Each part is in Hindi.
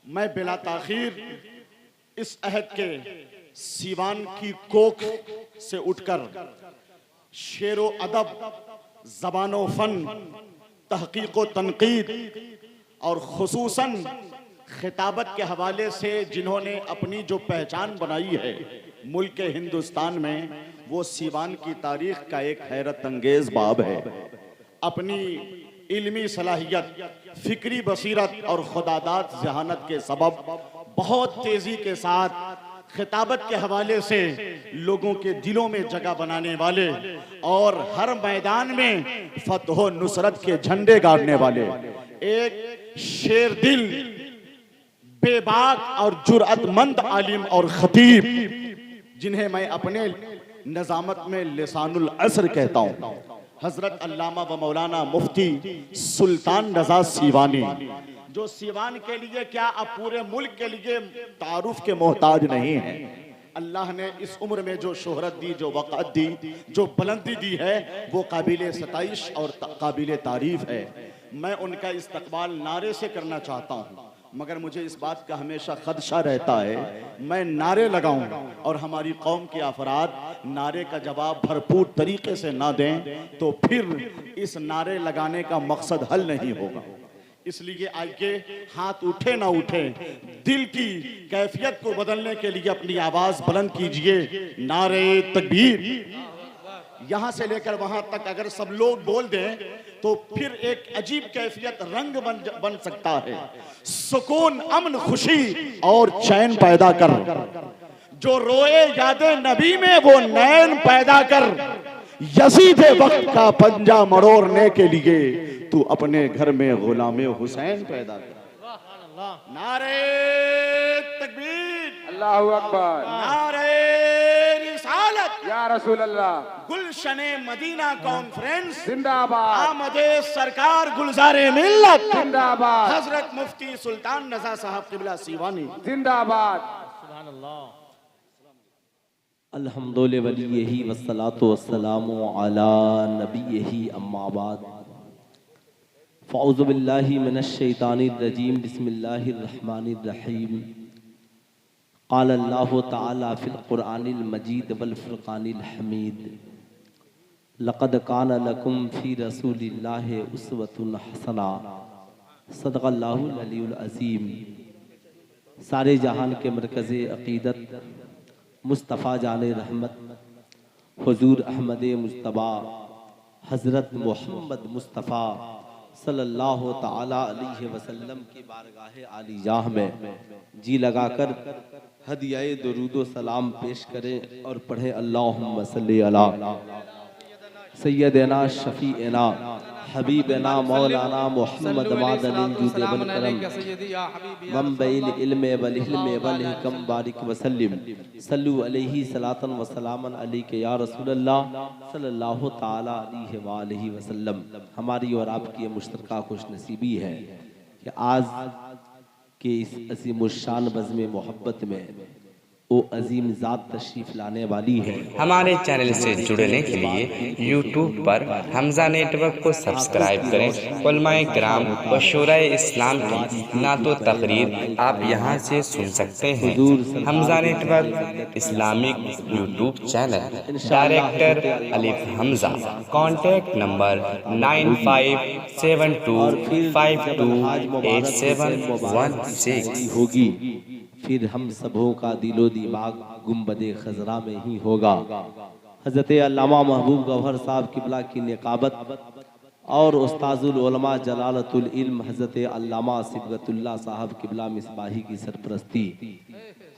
मैं बिला ताखीर इस अहद के सीवान की कोख से उठकर शेरो अदब, ज़बानो फन, तहकीको तनकीद और खुसूसन खिताबत के हवाले से जिन्होंने अपनी जो पहचान बनाई है मुल्क हिंदुस्तान में, वो सीवान की तारीख का एक हैरत अंगेज बाब है। अपनी इल्मी सलाहियत, फिक्री बसीरत और खुदादाद जहानत के सबब बहुत तेजी के साथ खिताबत के हवाले से लोगों के दिलों में जगह बनाने वाले और हर मैदान में फतह नुसरत के झंडे गाड़ने वाले एक शेर दिल, बेबाक और जुर्अतमंद आलिम और खतीब, जिन्हें मैं अपने नज़ामत में लिसानुल असर कहता हूँ, हजरत अल्लामा व मौलाना मुफ्ती सुल्तान रजा सीवानी, जो सीवान के लिए क्या अब पूरे मुल्क के लिए तारुफ के मोहताज नहीं है। अल्लाह ने इस उम्र में जो शोहरत दी, जो वक़ात दी, जो बुलंदी दी है, वो काबिल सताइश और काबिल तारीफ है। मैं उनका इस्तकबाल नारे से करना चाहता हूँ, मगर मुझे इस बात का हमेशा खदशा रहता है मैं नारे लगाऊं और हमारी कौम के अफराद नारे का जवाब भरपूर तरीके से ना दें तो फिर इस नारे लगाने का मकसद हल नहीं होगा। इसलिए आइए, हाथ उठे ना उठे, दिल की कैफियत को बदलने के लिए अपनी आवाज बुलंद कीजिए, नारे तकबीर। यहां से लेकर वहां तक अगर सब लोग बोल दें तो फिर एक अजीब कैफियत रंग बन सकता है। सुकून, अमन, खुशी और चैन पैदा कर, जो रोए यादे नबी में वो नैन पैदा कर, यजीद वक्त का पंजा मरोड़ने के लिए तू अपने घर में गुलामे हुसैन पैदा कर। नारे तकबीर, अल्लाहू अकबर, नारे रिसालत या रसूल अल्लाह, गुलशने मदीना कॉन्फ्रेंस जिंदाबाद, आमदे सरकार गुलजारे मिल्लत जिंदाबाद, हजरत मुफ्ती सुल्तान रजा साहब किबला सीवानी जिंदाबाद। अल्हम्दुलिल्लाह वलियही वस्सलातु वस्सलामु अला नबियही अम्मा बाद। फ़ौज़ु बिल्लाहि मिनश शैतानिर रजीम, बिस्मिल्लाहिर रहमानिर रहीम। क़ाल अल्लाहु तआला फ़िल क़ुरआनिल मजीद वल फ़ुरक़ानिल हमीद, लक़द कान लकुम फ़ी रसूलिल्लाहि उस्वतुन हसना, सदक़ल्लाहुल अलीयुल अज़ीम। सारे जहान के मरकज़े अक़ीदत मुस्तफ़ा जाने रहमत हुज़ूर अहमद मुज्तबा हज़रत मोहम्मद मुस्तफ़ा सल्लल्लाहु ताला अलैहि वसल्लम की बारगाह आलिजाह में जी लगाकर हदियाए दुरूद सलाम पेश करें और पढ़ें अल्लाहुम्मा सल्ली अला सय्यदना शफीअना हबीबना मौलाना मोहम्मद मम्बइल इल्म वल हिल्म वल हिकम बारिक वसल्लिम सल्लु अलैहि सलातन व सलामन अलैका या रसूलल्लाह सल्लल्लाहु ताला अलैहि व आलिहि वसल्लम। हमारी और आपकी मुश्तरका खुश नसीबी है कि आज के इस अज़ीमुश्शान बज़्म मोहब्बत में वो अजीम ज़ात तशरीफ लाने वाली है। हमारे चैनल से जुड़ने के लिए यूट्यूब पर हमजा नेटवर्क को सब्सक्राइब करें। उलमाए किराम और शूराए इस्लाम की नातो तकरीर आप यहां से सुन सकते हैं। Hamza network Islamic YouTube channel, director अलिफ हमजा, कॉन्टैक्ट नंबर 9572528716 होगी। फिर हम सबों का दिलो दिमाग गुम्बदे खजरा में ही होगा। हज़रत अल्लामा महबूब गौहर साहब किबला की निकाबत और उस्ताजुल उलमा जलालतुल इल्म हज़रत अल्लामा सिबगतुल्लाह साहब किबला मिसबाही की सरपरस्ती,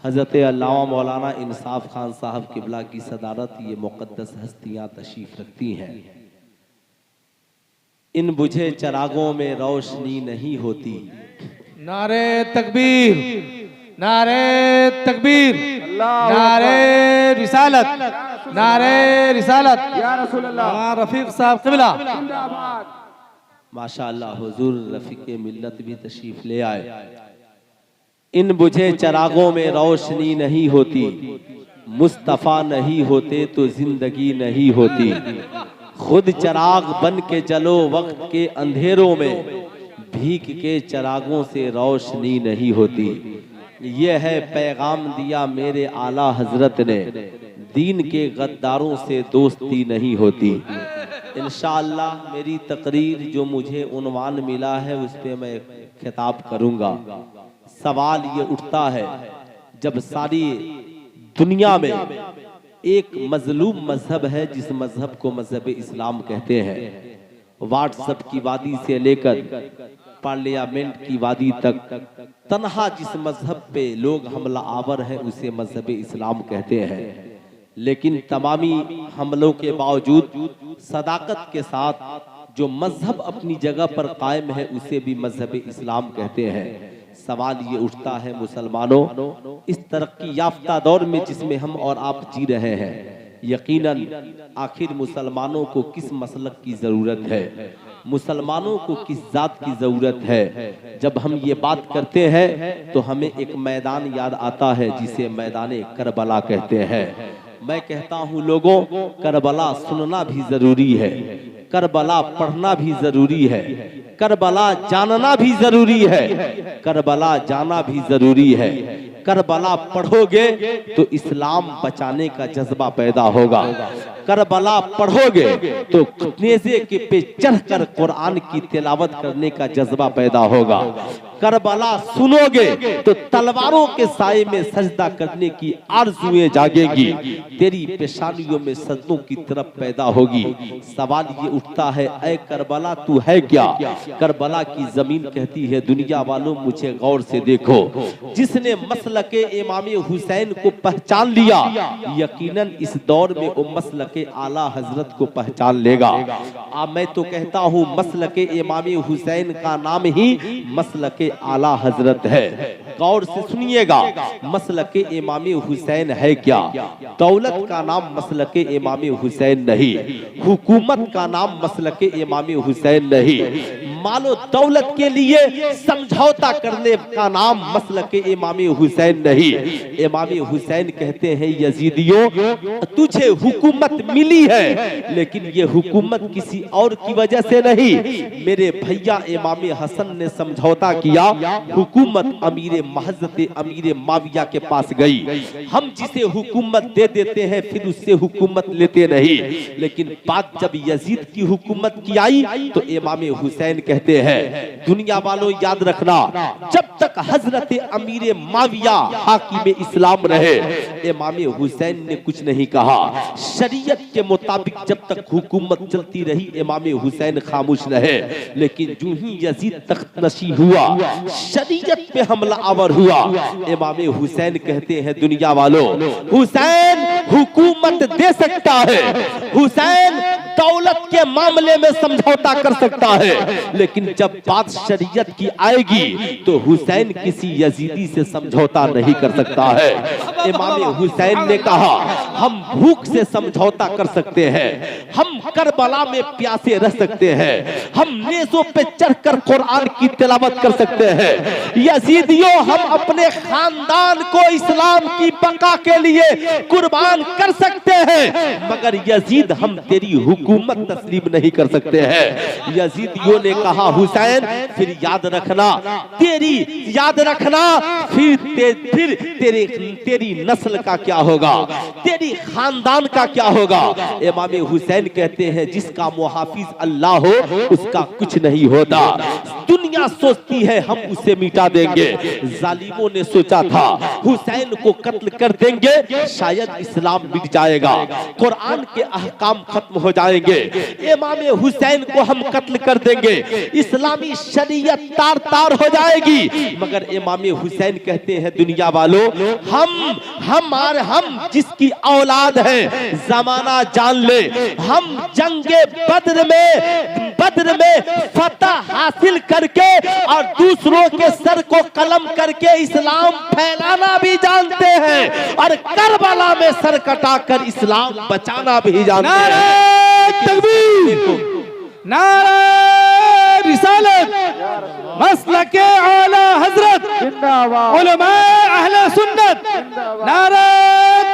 हज़रत अल्लामा मौलाना इंसाफ खान साहब किबला की सदारत, ये मुक़द्दस हस्तियाँ तशरीफ़ रखती हैं। इन बुझे चरागों में रोशनी नहीं होती। नारे तकबीर, नारे तकबीर, नारे रिसालत, नारे रिसालत या रसूल अल्लाह, रफीक साहब क़िबला जिंदाबाद। माशाअल्लाह हुजूर रफीक मिल्लत भी तशरीफ ले आए। इन बुझे चरागों में रोशनी नहीं होती, मुस्तफ़ा नहीं होते तो जिंदगी नहीं होती। खुद चराग बन के चलो वक्त के अंधेरों में, भीख के चरागों से रोशनी नहीं होती। ये है पैगाम दिया मेरे आला हजरत ने, दीन के गद्दारों से दोस्ती नहीं होती। इंशाअल्लाह मेरी तकरीर जो मुझे उन्वान मिला है उस पे मैं खिताब करूंगा। सवाल ये उठता है, जब सारी दुनिया में एक मजलूम मजहब है जिस मजहब को मजहब इस्लाम कहते हैं, व्हाट्सएप की वादी से लेकर पार्लियामेंट की वादी तक तन्हा जिस मजहब पे लोग हमला आवर है उसे मजहब इस्लाम कहते हैं। लेकिन तमामी हमलों के बावजूद सदाकत के साथ जो मजहब अपनी जगह पर कायम है उसे भी मजहब इस्लाम कहते हैं। सवाल ये उठता है मुसलमानों, इस तरक्की याफ्ता दौर में जिसमें हम और आप जी रहे हैं, यकीनन आखिर मुसलमानों को किस मसलक की जरूरत है, मुसलमानों को किस जात की जरूरत है। जब हम ये बात करते हैं तो हमें एक मैदान याद आता है जिसे मैदान करबला कहते हैं। मैं कहता हूँ लोगों, करबला सुनना भी जरूरी है, करबला पढ़ना भी जरूरी है, करबला जानना भी जरूरी है, करबला जाना भी जरूरी है। करबला पढ़ोगे तो इस्लाम बचाने का जज्बा पैदा होगा, करबला पढ़ोगे तो नेज़े के पे चढ़कर कुरान की तिलावत करने का जज्बा पैदा होगा, करबला सुनोगे तो तलवारों के साए में सजदा करने की आरज़ुएं जागेगी, तेरी पेशानियों में सजदों की तरफ पैदा होगी। सवाल ये उठता है, ऐ करबला तू है क्या? करबला की जमीन कहती है, दुनिया वालों मुझे गौर से देखो, जिसने मसलके इमाम हुसैन को पहचान लिया यकीनन इस दौर में वो मसलके आला हजरत को पहचान लेगा। मैं तो कहता हूँ मसलके इमाम हुसैन का नाम ही मसलके आला हजरत है। गौर से सुनिएगा, मसलके इमाम हुसैन है क्या? दौलत का नाम मसलके इमाम हुसैन नहीं, हुकूमत का नाम मसलके इमाम हुसैन नहीं, मालो दौलत के लिए समझौता करने का नाम मसलके इमाम हुसैन नहीं। इमाम हुसैन कहते हैं, यजीदियों तुझे हुकूमत मिली है लेकिन ये हुकूमत किसी और की वजह से नहीं, मेरे भैया इमाम हसन ने समझौता किया, हुकूमत अमीर महज़त अमीर माविया के पास गई। हम जिसे हुकूमत दे देते हैं फिर उससे हुकूमत लेते नहीं, लेकिन बात जब यजीद की हुकूमत की आई तो इमाम हुसैन कहते हैं, दुनिया वालों याद रखना, जब तक हजरत अमीर माविया हाकिम इस्लाम रहे इमाम हुसैन ने कुछ नहीं कहा। शरीयत के मुताबिक जब तक हुकूमत चलती रही इमाम हुसैन खामोश रहे, लेकिन जो ही यजीद तख्त नशी हुआ, शरीयत पे हमला आवर हुआ, इमाम हुसैन कहते हैं, दुनिया वालों हुसैन हुकूमत दे सकता है, हुसैन दौलत के मामले में समझौता कर सकता है, लेकिन जब बात शरीयत की आएगी तो हुसैन किसी यजीदी से समझौता नहीं कर सकता है। इमाम हुसैन ने कहा, हम भूख से समझौता कर सकते हैं, हम करबला में प्यासे रह सकते हैं, हम नेज़ों पे चढ़कर कुरान की तिलावत कर सकते हैं, यजीदियों हम अपने खानदान को इस्लाम की बका के लिए कुर्बान कर सकते हैं, मगर यजीद हम तेरी हुकूमत तस्लीम नहीं कर सकते हैं। यजीदियों ने कहा, हुसैन फिर याद रखना, फिर तेरी नस्ल का क्या होगा, तेरी खानदान का क्या होगा। इमाम हुसैन कहते हैं, जिसका मुहाफिज अल्लाह हो उसका कुछ नहीं होता। दुनिया सोचती है हम उसे मिटा देंगे, जालिमों ने सोचा था हुसैन को कत्ल कर देंगे शायद इस्लाम मिट जाएगा, कुरान के अहकाम खत्म हो जाएंगे, इमाम हुसैन को हम कत्ल कर देंगे, इस्लामी शरीयत तार तार हो जाएगी, मगर इमाम हुसैन कहते हैं, दुनिया वालों हम जिसकी औलाद है जमाना जान ले, हम जंगे बद्र में फतह हासिल करके और दूसरों के सर को कलम करके इस्लाम फैलाना भी जानते हैं और करबला में सर कटाकर इस्लाम बचाना भी जानते हैं। नारे तकबीर, नारे रिसालत, मसलके आला हजरत, उलमा अहले सुन्नत, नारे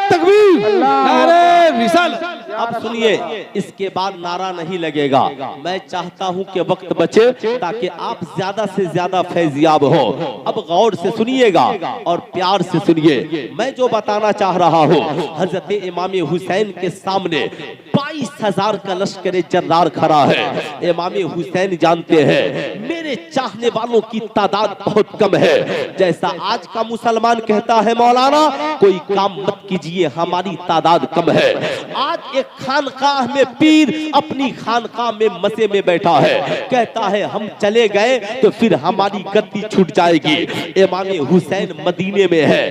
तकबीर, नारे रिसालत। अब सुनिए, इसके बाद नारा नहीं लगेगा। मैं चाहता हूं कि वक्त बचे ताकि आप ज्यादा से ज्यादा फैजियाब हो। अब गौर से सुनिएगा और प्यार से सुनिए। मैं जो बताना चाह रहा हूं, हजरत इमाम हुसैन के सामने 22,000 का लश्कर जर्रार खड़ा है। इमाम हुसैन जानते हैं मेरे चाहने वालों की तादाद बहुत कम है। जैसा आज का मुसलमान कहता है मौलाना कोई काम मत कीजिए, हमारी तादाद कम है। आज एक खानकाह में पीर अपनी खानकाह में मजे में बैठा है, कहता है हम चले गए तो फिर हमारी गद्दी छूट जाएगी। इमाम हुसैन मदीने में है।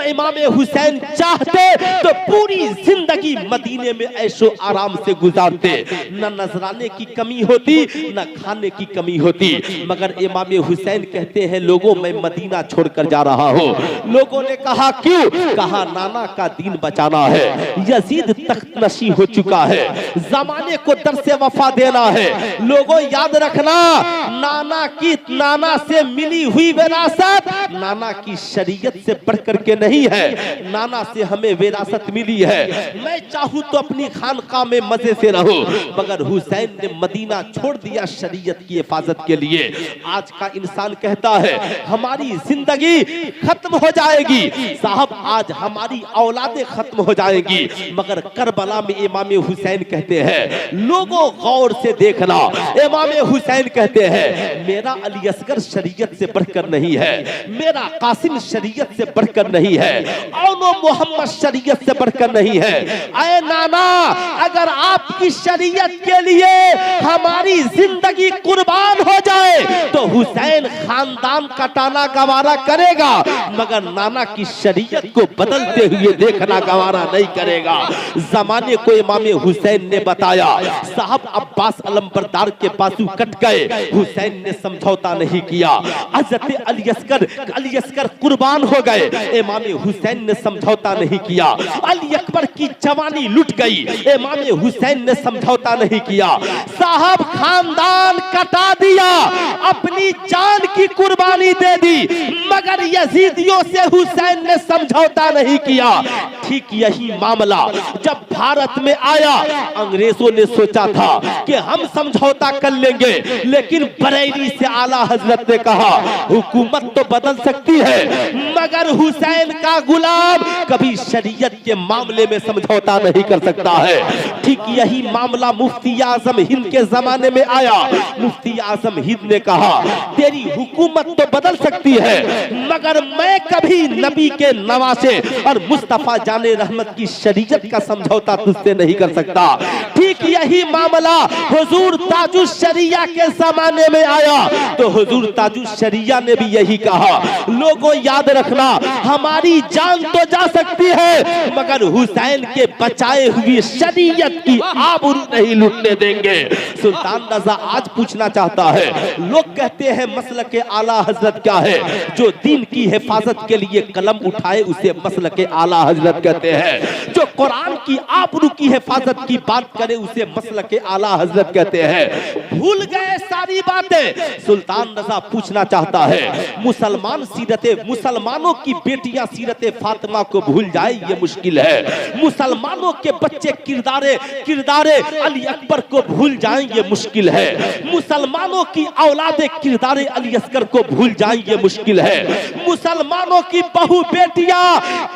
इमाम हुसैन चाहते तो पूरी जिंदगी मदीने में ऐशो आराम से गुजारते, न नजराने की कमी होती न खाने की कमी होती। मगर इमाम हुसैन कहते हैं लोगों मैं मदीना छोड़कर जा रहा हूँ। लोगों ने कहा क्यों? कहा नाना का दीन बचाना है, यजीद तख्त नशी हो चुका है, जमाने को दर से वफा देना है। लोगों याद रखना, नाना से मिली हुई विरासत नाना की शरीयत से बढ़कर के नहीं है। नाना से हमें विरासत मिली है। मैं चाहूं तो अपनी खानकाह में मजे से रहूं, मगर हुसैन ने मदीना छोड़ दिया शरीयत की हिफाजत के लिए। आज का इंसान कहता है हमारी जिंदगी खत्म हो जाएगी। साहब आज हमारी औलादें खत्म हो जाएगी, मगर करबला में इमाम हुसैन कहते हैं लोगों गौर से देखना। इमाम हुसैन कहते हैं मेरा अली असगर शरीयत से बढ़कर नहीं है, मेरा कासिम शरीयत से बढ़कर नहीं है, औनो मोहम्मद शरीयत से बढ़कर नहीं है। ऐ नाना अगर आपकी शरीयत के लिए हमारी जिंदगी कुर्बान हो जाए तो हुसैन खानदान कटाना गवारा करेगा, मगर नाना की शरीयत को बदलते हुए देखना गवारा नहीं करेगा। जमाने को इमाम हुसैन ने बताया साहब अब्बास अलंबरदार के बाजू कट गए, हुसैन ने समझौता नहीं किया। हजरत अली असगर कुर्बान हो गए, इमाम हुसैन ने समझौता नहीं किया। अली अकबर की जवानी लुट गई, इमाम हुसैन ने समझौता नहीं किया। साहब खानदान कटा दिया, अपनी जान की कुर्बानी दे दी, मगर यजीदियों से हुसैन ने समझौता नहीं किया। ठीक यही मामला जब भारत में आया, अंग्रेजों ने सोचा था कि हम समझौता कर लेंगे, लेकिन बरेली से आला हजरत ने कहा हुकूमत तो बदल सकती है, मगर हुसैन का गुलाम कभी शरीयत के मामले में समझौता नहीं कर सकता है। ठीक यही मामला मुफ्ती आजम हिंद के जमाने में आया। मुफ्ती आजम हिंद ने कहा तेरी हुकूमत तो बदल सकती है, मगर मैं कभी नबी के नवासे और मुस्तफा जाने रहमत की शरीयत का समझौता तुझसे नहीं कर सकता। ठीक यही मामला हुजूर ताजुश शरिया के जमाने में आया, तो हुजूर ताजुश शरिया ने भी यही कहा लोगों याद रखना हमारी जान तो जा सकती है, मगर हुसैन के बचाए हुई शरीयत की आबरू नहीं लूटने देंगे। सुल्तान रजा आज पूछना चाहता है, लोग कहते हैं मसलक के आला हजरत क्या है? जो दीन की हिफाजत के लिए कलम उठाए उसे मसलक के आला हजरत कहते हैं। जो कुरान की आबरू की हिफाजत की बात करे उसे मसलक के आला हजरत कहते हैं। भूल गए सारी बातें। सुल्तान रजा पूछना चाहता है मुसलमानों की बेटियां सीरते फातिमा को भूल जाए ये मुश्किल है, मुसलमानों के बच्चे किरदारे अली अकबर को भूल जाएं ये मुश्किल है, मुसलमानों की औलादे किरदारे अली असगर को भूल जाएं ये मुश्किल है, मुसलमानों की बहू बेटियां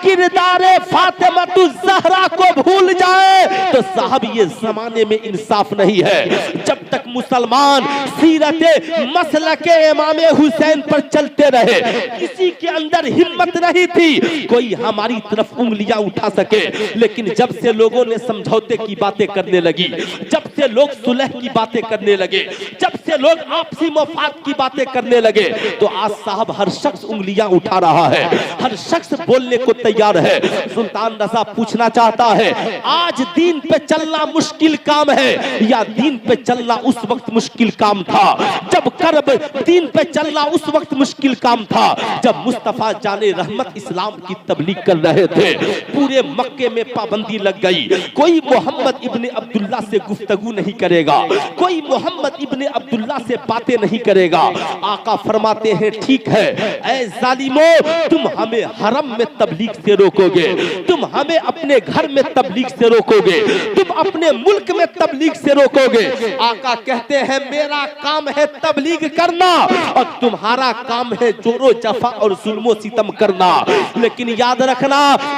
किरदारे फातिमातुज ज़हरा को भूल जाए तो साहब ये जमाने में इंसाफ नहीं है। जब तक मुसलमान सीरते मसलके इमाम हुसैन पर चलते रहे, किसी के अंदर हिम्मत नहीं थी कोई हमारी तरफ उंगलियां उठा सके। लेकिन जब से लोगों ने समझौते की बातें करने लगी, जब से लोग सुलह की बातें करने लगे, जब से लोग आपसी मफाद की बातें करने लगे, तो आज साहब हर शख्स उंगलियां उठा रहा है, हर शख्स बोलने को तैयार है। सुल्तान रजा पूछना चाहता है आज दीन पे चलना मुश्किल काम है या दीन पे चलना उस वक्त मुश्किल काम था? जब करब दीन पे चलना उस वक्त मुश्किल काम था जब मुस्तफा जाने रहमत इस्लाम की तबलीग कर रहे थे। पूरे मक्के में पाबंदी लग गई, कोई मोहम्मद इब्ने अब्दुल्ला से गुफ्तगू नहीं करेगा, कोई मोहम्मद इब्ने अब्दुल्ला से बातें नहीं करेगा। आका फरमाते हैं ठीक है ऐ जालिमो, तुम हमें हरम में तबलीग से रोकोगे, तुम हमें अपने अपने घर में तबलीग से रोकोगे, तुम अपने मुल्क में तबलीग से रोकोगे। आका कहते हैं मेरा काम है तबलीग करना और तुम्हारा काम है जोरो जफा और जुल्मो सितम करना। लेकिन याद रखना,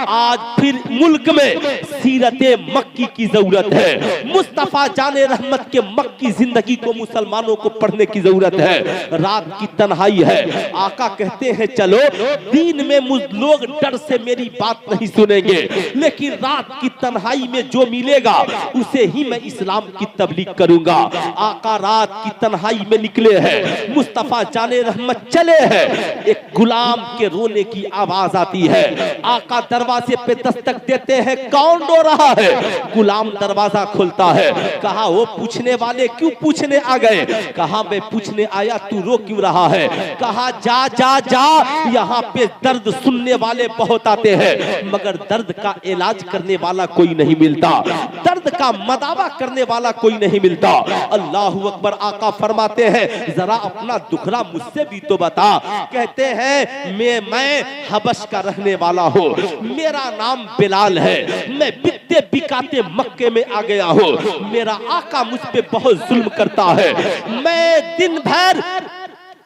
आज फिर मुल्क में सीरते मक्की की जरूरत है। मुस्तफा जाने रहमत के मक्की जिंदगी को मुसलमानों को पढ़ने की जरूरत है। रात की तन्हाई है, आका कहते हैं चलो, दिन में मुझ लोग डर से मेरी बात नहीं सुनेंगे, लेकिन रात की तन्हाई में जो मिलेगा उसे ही मैं इस्लाम की तबलीग करूंगा। आका रात की तन्हाई में निकले हैं, मुस्तफा जाने रहमत चले हैं, एक गुलाम के रोने की आवाज आती है। आका दरवाजे पे दस्तक देते हैं, कौन रो रहा है? गुलाम दरवाजा खोलता है। कहा वो पूछने वाले क्यों पूछने आ गए? कहा मैं पूछने आया, तू रो क्यों रहा है? कहा जा जा जा, यहाँ पे दर्द सुनने वाले बहुत आते हैं मगर दर्द का इलाज करने वाला कोई नहीं मिलता, दर्द का मदावा करने वाला कोई नहीं मिलता। अल्लाहु अकबर। आका फरमाते हैं जरा अपना दुखड़ा मुझसे भी तो बता। कहते हैं मैं हबश का रहने वाला हूँ, मेरा नाम बिलाल है, मैं बिकते बिकाते मक्के में आ गया हूँ, मेरा आका मुझ पे बहुत जुल्म करता है, मैं दिन भर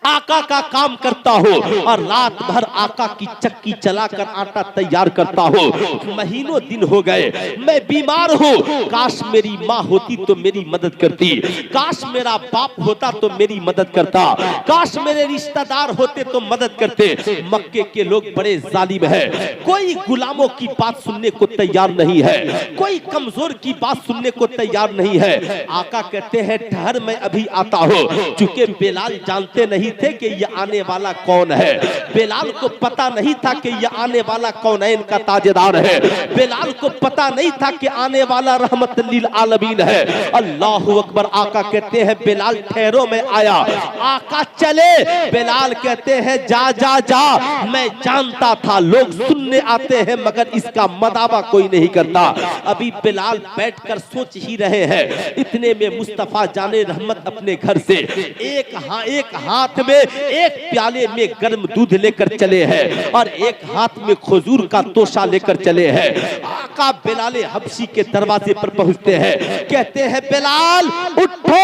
आका का काम करता हूँ और रात भर आका की चक्की चलाकर आटा तैयार करता हूँ। महीनों दिन हो गए, मैं बीमार हूँ, काश मेरी माँ होती तो मेरी मदद करती, काश मेरा बाप होता तो मेरी मदद करता, काश मेरे रिश्तेदार होते तो मदद करते। मक्के के लोग बड़े जालिम है, कोई गुलामों की बात सुनने को तैयार नहीं है, कोई कमजोर की बात सुनने को तैयार नहीं है। आका कहते हैं ठहर, मैं अभी आता हूँ। चूंकि बिलाल जानते नहीं थे कि ये आने वाला कौन है, बिलाल को पता नहीं था कि ये आने वाला कौनैन का ताजेदार है, बिलाल को पता नहीं था कि आने वाला रहमत लिल आलमीन है। अल्लाहु अकबर। आका कहते हैं बिलाल ठहरो, मैं आया। आका चले, बिलाल कहते हैं जा जा जा, मैं जानता था लोग सुनने आते हैं मगर इसका मदावा कोई नहीं करता। अभी बिलाल बैठकर सोच ही रहे हैं, इतने में मुस्तफा जाने रहमत अपने घर से एक हाथ में एक प्याले में गर्म दूध लेकर चले हैं और एक हाथ में खजूर का तोशा लेकर चले हैं। आका बिलाल हबशी के दरवाजे पर पहुंचते हैं, कहते हैं बिलाल उठो,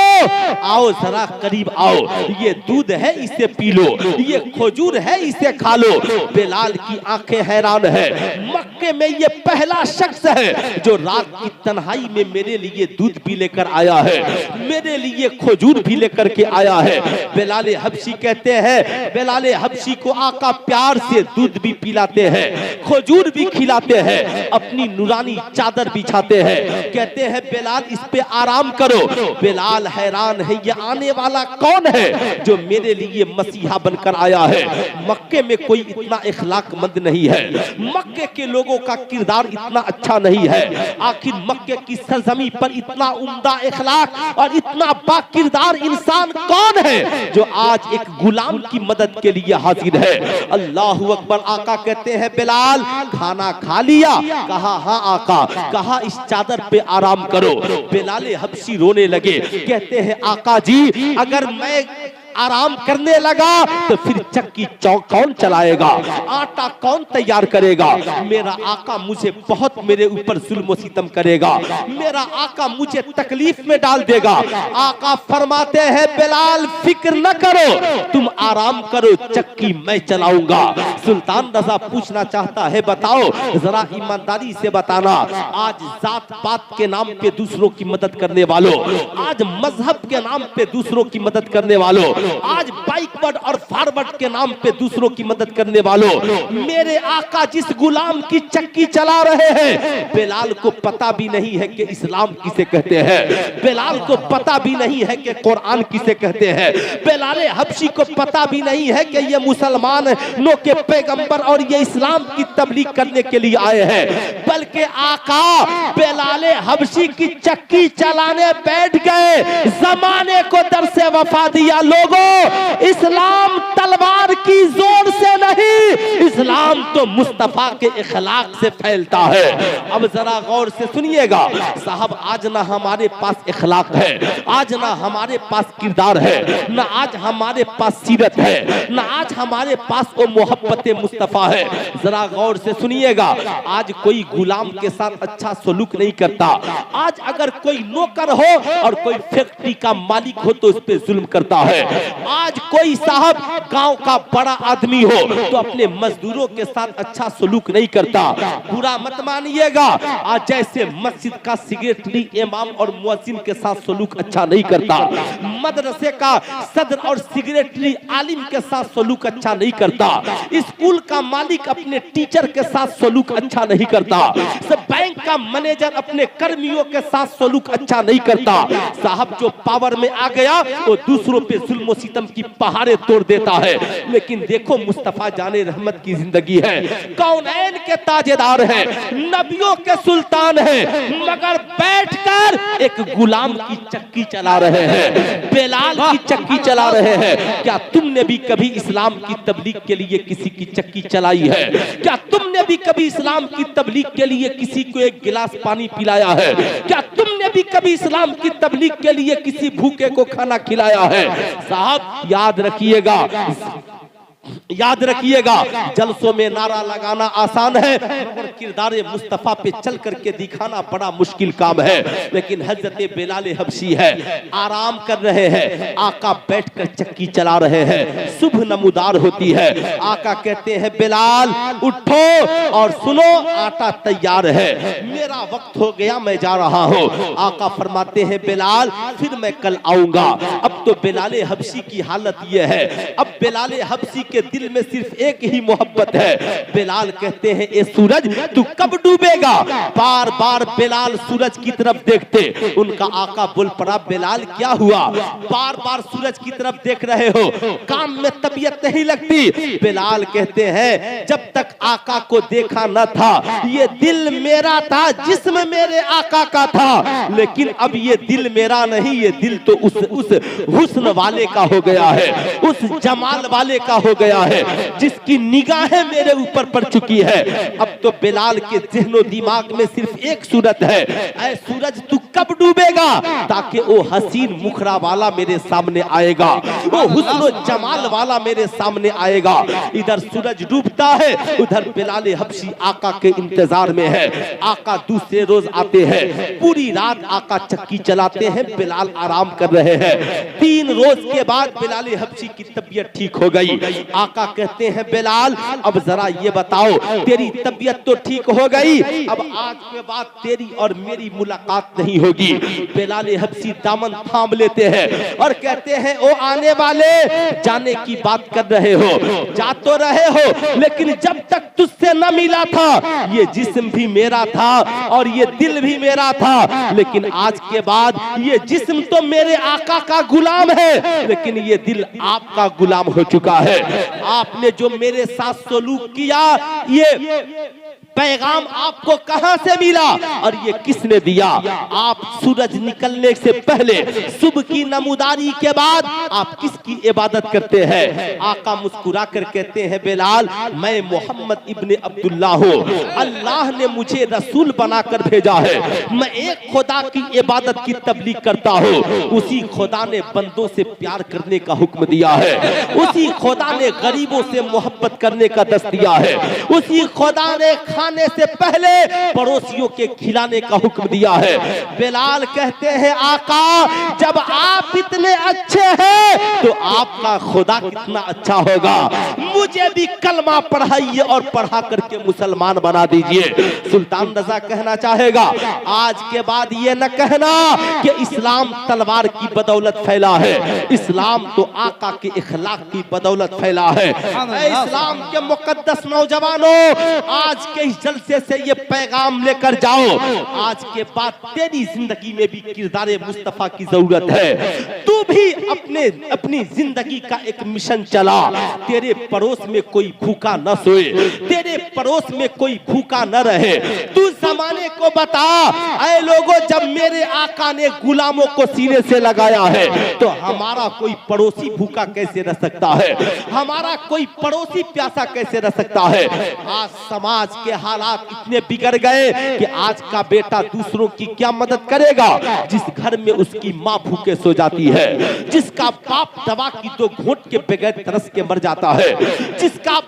आओ जरा करीब आओ, ये दूध है इसे पी लो, ये खजूर है इसे खा लो। बिलाल की आंखें हैरान है, मक्के में ये पहला शख्स है जो रात की तन्हाई में मेरे लिए दूध भी लेकर आया है, मेरे लिए खजूर भी लेकर के आया है। बिलाल हबशी कहते हैं, बिलाल हबशी को आका प्यार से दूध भी पिलाते हैं, खजूर भी खिलाते हैं, अपनी नूरानी चादर बिछाते हैं, कहते हैं बिलाल इस पे आराम करो। बिलाल हैरान है, ये आने वाला कौन है जो मेरे लिए मसीहा बनकर आया है? मक्के में कोई इतना इखलाकमंद नहीं है, मक्के के लोगों का किरदार इतना अच्छा नहीं है, आखिर मक्के की सरजमी पर इतना उम्दा इखलाक और इतना बाकिरदार इंसान कौन है जो आज एक गुलाम की मदद के लिए हाजिर है? अल्लाहु अकबर। आका कहते हैं बिलाल खाना खा लिया? कहा हाँ आका। कहा इस चादर पे आराम करो। बिलाल हबशी रोने लगे, कहते हैं आका जी अगर मैं आराम करने लगा तो फिर चक्की चौक कौन चलाएगा, आटा कौन तैयार करेगा? मेरा आका मुझे बहुत मेरे ऊपर जुल्म सितम करेगा, मेरा आका मुझे तकलीफ में डाल देगा। आका फरमाते हैं बिलाल फिक्र न करो, तुम आराम करो, चक्की मैं चलाऊंगा। सुल्तान रजा पूछना चाहता है, बताओ जरा ईमानदारी से बताना, आज जात पात के नाम पे दूसरों की मदद करने वालों, आज मजहब के नाम पे दूसरों की मदद करने वालों, आज बैकवर्ड और फॉरवर्ड के नाम पे दूसरों की मदद करने वालों, मेरे आका जिस गुलाम की चक्की चला रहे हैं, बिलाल को पता भी नहीं है कि इस्लाम किसे कहते हैं, बिलाल को पता भी नहीं है कि कुरान किसे कहते हैं, बिलाल हबशी को पता भी नहीं है कि ये मुसलमानों के पैगंबर और ये इस्लाम की तबलीग करने के लिए आए हैं, बल्कि आका बिलाल हबशी की चक्की चलाने बैठ गए। जमाने को दरसे वफा दिया। लोगों, इस्लाम तलवार की जोर से नहीं, इस्लाम तो मुस्तफा के इखलाक से फैलता है। अब जरा गौर से सुनिएगा साहब, आज ना हमारे पास इखलाक है, आज ना हमारे पास किरदार है, ना आज हमारे पास सीरत है, ना आज हमारे पास वो मोहब्बत मुस्तफा है। जरा गौर से सुनिएगा, आज कोई गुलाम के साथ अच्छा सलूक नहीं करता। आज अगर कोई नौकर हो और कोई फैक्ट्री का मालिक हो तो उस पे जुल्म करता है। आज कोई साहब गांव का बड़ा आदमी हो तो अपने मजदूरों के साथ अच्छा सलूक नहीं करता। बुरा मत मानिएगा, आज जैसे मस्जिद का सिगरेटरी इमाम और मुअज्जिन के साथ सलूक अच्छा नहीं करता, मदरसे का सदर और सिगरेटरी आलिम के साथ सलूक अच्छा नहीं करता, स्कूल का मालिक अपने टीचर के साथ सलूक अच्छा नहीं करता, सब बैंक का मैनेजर अपने कर्मियों के साथ सलूक अच्छा नहीं करता। साहब जो पावर में आ गया वो दूसरों पे जुल्म सितम की पहाड़े तोड़ देता है। लेकिन देखो मुस्तफा जाने रहमत की जिंदगी है, कौनैन के ताजेदार है, नबियों के सुल्तान है, मगर बैठकर एक गुलाम की चक्की चला रहे हैं, बेलाल की चक्की चला रहे हैं। क्या तुमने भी कभी इस्लाम की तबलीग के लिए किसी की चक्की चलाई है? क्या तुमने भी कभी इस्लाम की तबलीग के लिए किसी को एक गिलास पानी पिलाया है? क्या तुमने भी कभी इस्लाम की तबलीग के लिए किसी भूखे को खाना खिलाया है? साहब याद रखिएगा, याद रखिएगा, जलसों में नारा लगाना आसान है मगर किरदार मुस्तफा पे चल करके दिखाना बड़ा मुश्किल काम है। लेकिन हजरत बिलाल हबशी है, आराम कर रहे हैं, आका बैठकर चक्की चला रहे हैं, सुबह नमूदार होती है। आका कहते हैं बिलाल उठो और सुनो आटा तैयार है, मेरा वक्त हो गया, मैं जा रहा हूँ। आका फरमाते हैं बिलाल फिर मैं कल आऊंगा। अब तो बिलाल हबशी की हालत यह है, अब बिलाल हबशी के दिल में सिर्फ एक ही मोहब्बत है। बिलाल कहते हैं ए सूरज तू कब डूबेगा? बार बार बिलाल सूरज की तरफ देखते। उनका आका बोल पड़ा बिलाल क्या हुआ? बार बार सूरज की तरफ देख रहे हो, काम में तबीयत नहीं लगती? बिलाल कहते हैं जब तक आका को देखा न था ये दिल मेरा था, जिस्म मेरे आका का था, लेकिन अब ये दिल मेरा नहीं, ये दिल तो उस हुस्न वाले का हो गया है, उस जमाल वाले का हो गया है जिसकी निगाहें मेरे ऊपर पड़ चुकी है। अब तो बिलाल के ज़हनो दिमाग में सिर्फ एक सूरत है, ऐ सूरज तू कब डूबेगा? ताकि वो हसीन मुखरा वाला मेरे सामने आएगा, वो हुस्न जमाल वाला मेरे सामने आएगा। इधर सूरज डूबता है, उधर बिलाल हबशी आका के इंतजार में है। आका दूसरे रोज आते हैं, पूरी रात आका चक्की चलाते हैं, बिलाल आराम कर रहे हैं। 3 रोज के बाद बिलाल हबशी की तबीयत ठीक हो गई। आका कहते हैं बिलाल अब जरा ये बताओ, तेरी तबीयत तो ठीक हो गई, अब आज के बाद तेरी और मेरी मुलाकात नहीं होगी। बिलाल हबशी दामन थाम लेते हैं और कहते हैं ओ आने वाले, जाने की बात कर रहे हो, जा तो रहे हो, लेकिन जब तक तुझसे न मिला था ये जिस्म भी मेरा था और ये दिल भी मेरा था, लेकिन आज के बाद ये जिस्म तो मेरे आका का गुलाम है, लेकिन ये दिल आपका गुलाम हो चुका है। आपने जो मेरे साथ सलूक किया ये पैगाम आपको कहां से मिला और ये किसने दिया? आप सूरज निकलने से पहले, सुबह की नमूदारी के बाद आप किसकी इबादत करते हैं? आका मुस्कुरा कर कहते हैं बिलाल मैं मोहम्मद इब्ने अब्दुल्ला हूँ, अल्लाह ने मुझे रसूल बनाकर भेजा है, मैं एक खुदा की इबादत की तबलीग करता हूँ, उसी खुदा ने बंदों से प्यार करने का हुक्म दिया है, उसी खुदा ने गरीबों से मोहब्बत करने का दस दिया है, उसी खुदा ने खाने से पहले पड़ोसियों के खिलाने का हुक्म दिया है। बिलाल कहते हैं आका जब आप इतने अच्छे हैं तो आपका खुदा कितना अच्छा होगा, मुझे भी कलमा पढ़ाइए और पढ़ा करके मुसलमान बना दीजिए। सुल्तान रजा कहना चाहेगा आज के बाद ये न कहना कि इस्लाम तलवार की बदौलत फैला है, इस्लाम तो आका के इखलाक की बदौलत फैला है। इस्लाम के मुकद्दस नौजवानों आज के के इस जलसे से ये पैगाम लेकर जाओ, आज के बाद तेरी जिंदगी में भी किरदारे मुस्तफा की जरूरत है। तू भी अपनी जिंदगी का एक मिशन चला, तेरे पड़ोस में कोई भूखा न सोए, तेरे पड़ोस में कोई भूखा न रहे। तू जमाने को बता, ऐ लोगों, जब मेरे आका ने गुलामों को सीने से लगाया है तो हमारा कोई पड़ोसी भूखा कैसे रह सकता है, हमारा कोई पड़ोसी प्यासा कैसे रह सकता है। आज समाज के हालात इतने बिगड़ गए कि आज का बेटा दूसरों की क्या मदद करेगा, जिस घर में उसकी माँ भूखे सो जाती है, जिसका बाप दवा की तो घूंट के बगैर तरस के मर जाता है, जिसका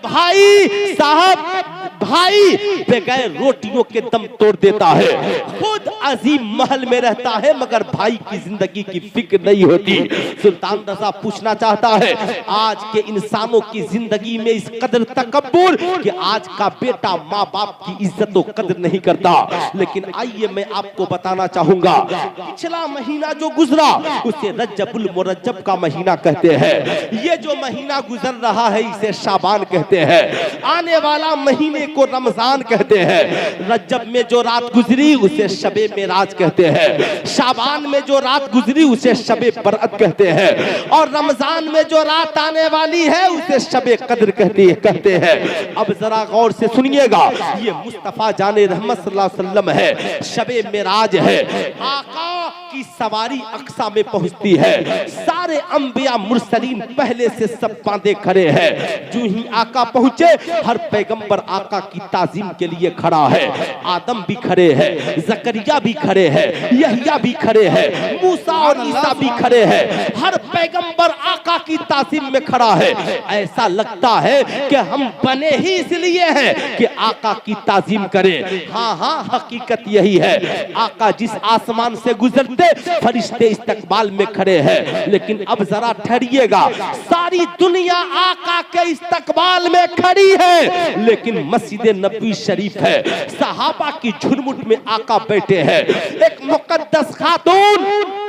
भाई बगैर रोटियों के दम तोड़ देता है, खुद अजीम महल में रहता है मगर भाई की जिंदगी की फिक्र नहीं होती। सुल्तान रजा पूछना चाहता है, आज के इंसानों की जिंदगी में इस कदर तकब्बुर कि आज का बेटा माँ बाप की इज्जत और कदर नहीं करता। लेकिन आइए मैं आपको बताना चाहूंगा, पिछला महीना जो गुजरा उसे रज्जबुल मुरज्जब का महीना कहते हैं। ये जो महीना गुजर रहा है इसे शाबान कहते हैं। आने वाला महीने को रमजान कहते हैं। रज्जब में जो रात गुजरी उसे शबे मेराज कहते हैं। शाबान में जो रात गुजरी उसे शबे बरअत कहते हैं। और रमजान में जो रात आने वाली है उसे शबे कद्र कहते हैं। अब जरा गौर से सुनिएगा, ये मुस्तफा जाने रहमत सल्लल्लाहु अलैहि वसल्लम है, शबे मेराज है। आका की सवारी अक्सा में पहुंचती है, सारे अंबिया मुरसलीन पहले से सब बांधे खड़े हैं। जो ही आका पहुंचे हर पैगंबर आका की ताजीम के लिए खड़ा है। आदम भी खड़े हैं, जकरिया भी खड़े हैं, यहिया भी खड़े हैं, मूसा और ईसा भी खड़े हैं। हर पैगंबर आका की ताजीम में खड़ा है। ऐसा लगता है कि हम बने ही इसलिए हैं कि आका की ताजीम करें। हाँ, हकीकत यही है। आका जिस आसमान से गुजरते फरिश्ते इस्तकबाल में खड़े हैं। लेकिन अब जरा ठहरिएगा, सारी दुनिया आका के इस्तकबाल में खड़ी है लेकिन मस्जिद नबवी शरीफ है, सहाबा की झुरमुट में आका बैठे हैं। एक मुकद्दस खातून,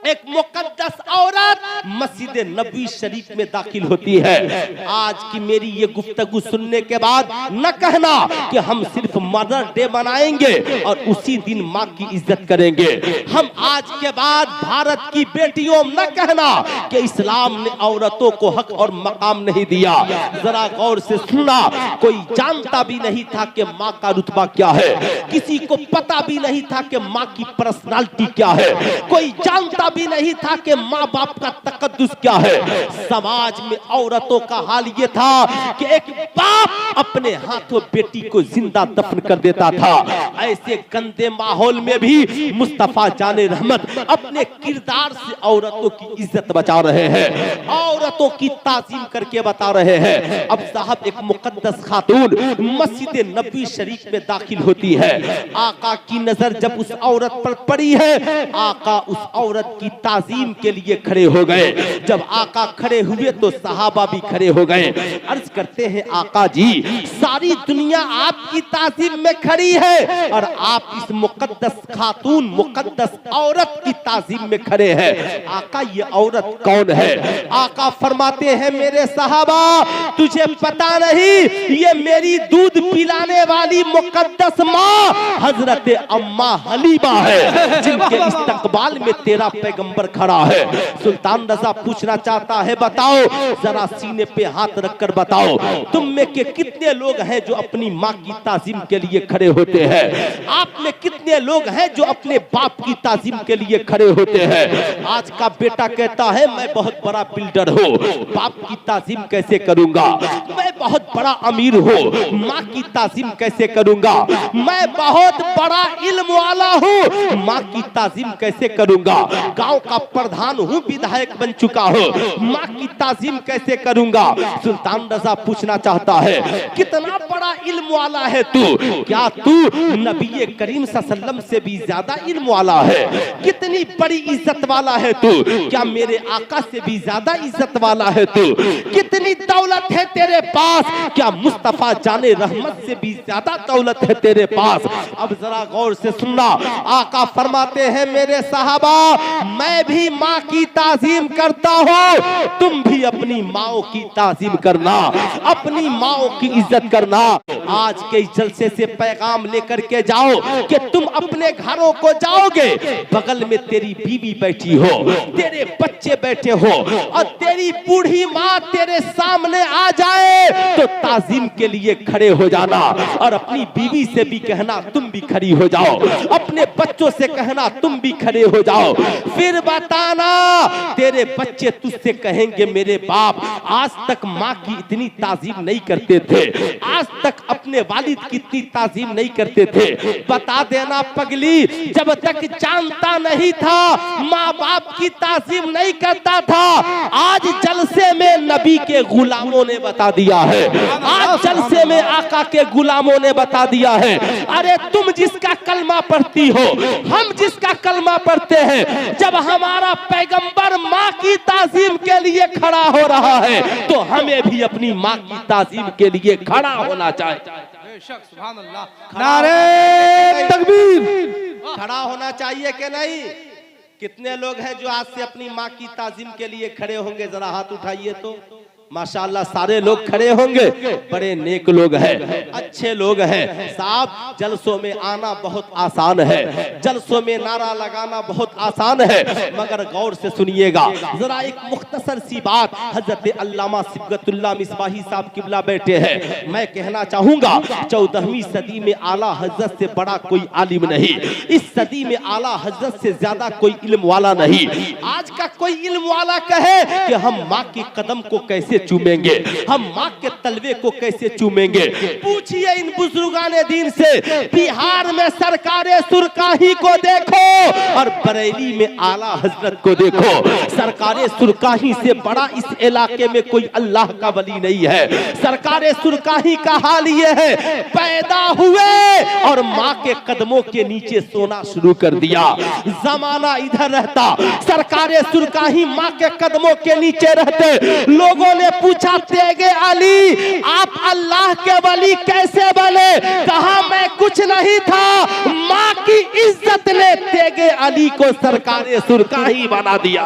एक मुकद्दस औरत मस्जिद नबवी शरीफ में दाखिल होती है। आज की मेरी ये गुफ्तगू सुनने के बाद न कहना कि हम सिर्फ मदर डे मनाएंगे और उसी दिन माँ की इज्जत करेंगे। हम आज के बाद भारत की बेटियों न कहना कि इस्लाम ने औरतों को हक और मकाम नहीं दिया। जरा गौर से सुनना, कोई जानता भी नहीं था कि माँ का रुतबा क्या है, किसी को पता भी नहीं था कि माँ की पर्सनालिटी क्या है, कोई जानता भी नहीं था कि माँ बाप का तकद्दुस क्या है। समाज में औरतों का हाल ये था कि एक बाप अपने हाथों बेटी को जिंदा दफन कर देता था। ऐसे गंदे माहौल में भी मुस्तफा जाने रहमत अपने किरदार से औरतों की इज्जत बचा रहे हैं, औरतों की ताजीम करके बता रहे हैं। अब साहब, एक मुकद्दस खातून मस्जिद नबवी शरीफ में दाखिल होती है। आका की नजर जब उस औरत पर पड़ी है, आका उस औरत की ताजीम के लिए खड़े हो गए। जब आका खड़े हुए तो सहाबा भी खड़े हो गए। अर्ज करते हैं, आका जी, सारी दुनिया आपकी ताजीम में खड़ी है और आप इस मुकद्दस खातून, मुकद्दस औरत की ताजीम में खड़े हैं। आका, ये औरत कौन है? आका फरमाते हैं, मेरे सहाबा, तुझे पता नहीं, ये मेरी दूध पिलाने वाली मुकद्दस माँ हजरत अम्मा हलीमा है, जिनके इस्तकबाल में तेरा पैगंबर खड़ा है। सुल्तान रजा पूछना चाहता है, बताओ जरा सीने पे हाथ रखकर बताओ, तुम में के कितने लोग हैं जो अपनी माँ की ताजीम के लिए खड़े होते हैं? आप में कितने लोग हैं जो अपने बाप की ताजीम के लिए खड़े होते हैं? आज का बेटा कहता है, मैं बहुत बड़ा बिल्डर हूँ, बाप की ताजीम कैसे करूंगा? मैं बहुत बड़ा अमीर हूँ, माँ की ताजीम कैसे करूंगा? मैं बहुत बड़ा इल्म वाला हूँ, माँ की ताजीम कैसे करूंगा? गांव का प्रधान हूँ, विधायक बन चुका हूँ, माँ की ताजीम कैसे करूंगा? सुल्तान रजा पूछना चाहता है, कितना बड़ा इल्म वाला है तू? क्या तू नबी करीम सल्लल्लाहु अलैहि वसल्लम से भी ज्यादा इल्म वाला है? कितनी बड़ी इज्जत वाला है तू? क्या मेरे आका से भी ज्यादा इज्जत वाला है तू? कितनी दौलत है तेरे पास? क्या मुस्तफा जाने रहमत से भी ज्यादा दौलत है तेरे तेरे पास। अब जरा गौर से सुनना, आका फरमाते हैं मेरे साहबा, मैं भी माँ की ताजीम करता हूँ, तुम भी अपनी माओ की ताजीम करना, अपनी माओ की इज्जत करना। आज के जलसे से पैगाम लेकर के जाओ कि तुम अपने घरों को जाओगे, बगल में तेरी बीवी बैठी हो, तेरे बच्चे बैठे हो और तेरी बूढ़ी माँ तेरे सामने आ जाए तो ताजीम के लिए खड़े हो जाना और अपनी बीवी से भी कहना तुम भी खड़ी हो जाओ, अपने बच्चों से कहना तुम भी खड़े हो जाओ। फिर बताना तेरे बच्चे तुझसे कहेंगे मेरे बाप आज तक माँ की इतनी ताजीम नहीं करते थे, आज तक अपने वालिद की इतनी ताजीम नहीं करते थे। बता देना पगली, जब तक जानता नहीं था, माँ बाप की ताजीम नहीं करता था, आज जलसे में नबी के गुलामों ने बता दिया है, आज जलसे में आका के गुलामों ने बता दिया है। अरे तुम जिसका कलमा पढ़ती हो, हम जिसका कलमा पढ़ते हैं, जब हमारा पैगंबर माँ की ताजीम के लिए खड़ा हो रहा है तो हमें भी अपनी माँ की ताजीम के लिए खड़ा होना चाहिए। नारे तकबीर, खड़ा होना चाहिए कि नहीं? कितने लोग हैं जो आज से अपनी माँ की ताजीम के लिए खड़े होंगे? जरा हाथ उठाइए तो। माशाअल्लाह सारे लोग खड़े होंगे, बड़े नेक लोग हैं, अच्छे लोग हैं। साहब जलसों में आना बहुत आसान है, जलसों में नारा लगाना बहुत आसान है, मगर गौर से सुनिएगा जरा एक मुख्तसर सी बात। हजरत अल्लामा सिबगतुल्लाह मिसबाही साहब किबला बैठे हैं, मैं कहना चाहूंगा 14वीं सदी में आला हजरत से बड़ा कोई आलिम नहीं, इस सदी में आला हजरत से ज्यादा कोई इल्म वाला नहीं। आज का कोई इल्म वाला कहे कि हम माँ के कदम को कैसे चूमेंगे, हम माँ के तलवे को कैसे चूमेंगे, पूछिए इन बुजुर्गाने दीन से। बिहार में सरकारे सुरकाही को देखो और बरेली में आला हजरत को देखो। सरकारे सुरकाही से बड़ा इस इलाके में कोई अल्लाह का वली नहीं है। सरकारे सुरकाही का हाल ये है, पैदा हुए और माँ के कदमों के नीचे सोना शुरू कर दिया। जमाना इधर रहता, सरकारे सुरकाही माँ के कदमों के नीचे रहते। लोगों ने पूछा तेगे अली आप अल्लाह के वली कैसे बने? कहा मैं कुछ नहीं था, माँ की इज्जत ने तेगे अली को सरकारे सुरकाही बना दिया।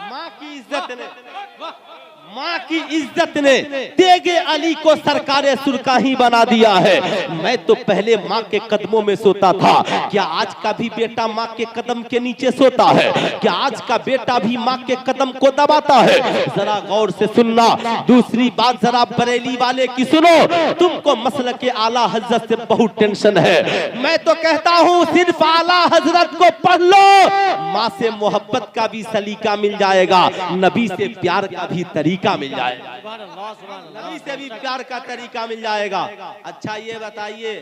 माँ की इज्जत ने, माँ की इज्जत ने तेगे अली को सरकारे सुरकाही बना दिया है। मैं तो पहले माँ के कदमों में सोता था, क्या आज का भी बेटा माँ के कदम के नीचे सोता है? क्या आज का बेटा भी माँ के कदम को दबाता है? जरा गौर से सुनना। दूसरी बात जरा बरेली वाले की सुनो, तुमको मसल के आला हजरत से बहुत टेंशन है। मैं तो कहता हूँ सिर्फ आला हजरत को पढ़ लो, माँ से मोहब्बत का भी सलीका मिल जाएगा, नबी से प्यार का भी तरीका मिल जाएगा, नबी से भी प्यार का तरीका मिल जाएगा। अच्छा ये बताइए,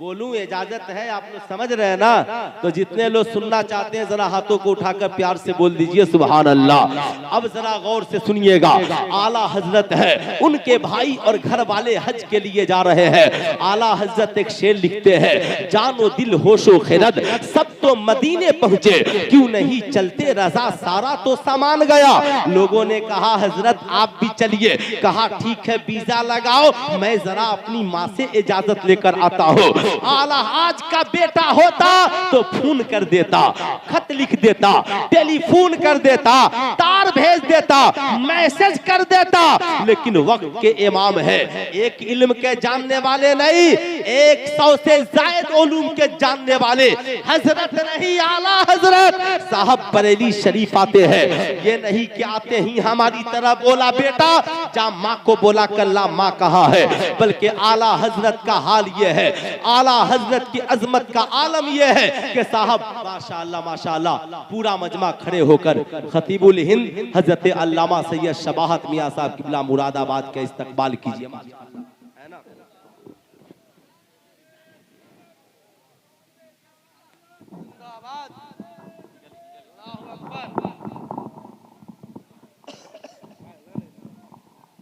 बोलूं इजाजत है? आप लोग समझ रहे हैं ना? तो जितने लोग सुनना चाहते हैं जरा हाथों को उठाकर प्यार से बोल दीजिए सुभान अल्लाह। अब जरा गौर से सुनिएगा, आला हजरत है, उनके भाई और घर वाले हज के लिए जा रहे हैं। आला हजरत एक शेर लिखते हैं, जानो दिल होशो खिरद सब तो मदीने पहुंचे, क्यों नहीं चलते रजा सारा तो सामान गया। लोगों ने कहा हजरत आप भी चलिए, कहा ठीक है वीजा लगाओ, मैं जरा अपनी माँ से इजाजत लेकर आता हूँ। आला आज का बेटा होता तो फोन कर देता, खत लिख देता, टेलीफोन कर देता, तार भेज देता, मैसेज कर देता, लेकिन वक्त के इमाम है, एक इल्म के जानने वाले नहीं, 100 से ज्यादा उलूम के जानने वाले हजरत नहीं, आला हजरत साहब बरेली शरीफ आते हैं। ये नहीं कि आते ही हमारी तरह बोला बेटा जा माँ को बोला कल्ला माँ कहा है, बल्कि आला हजरत का हाल ये है, आला हजरत की अजमत का आलम यह है कि साहब माशाअल्लाह माशाअल्लाह पूरा मजमा खड़े होकर खतीबुल हिंद हजरत अल्लामा सैयद शबाहत मियां साहब किबला मुरादाबाद का इस्तकबाल कीजिए। है ना?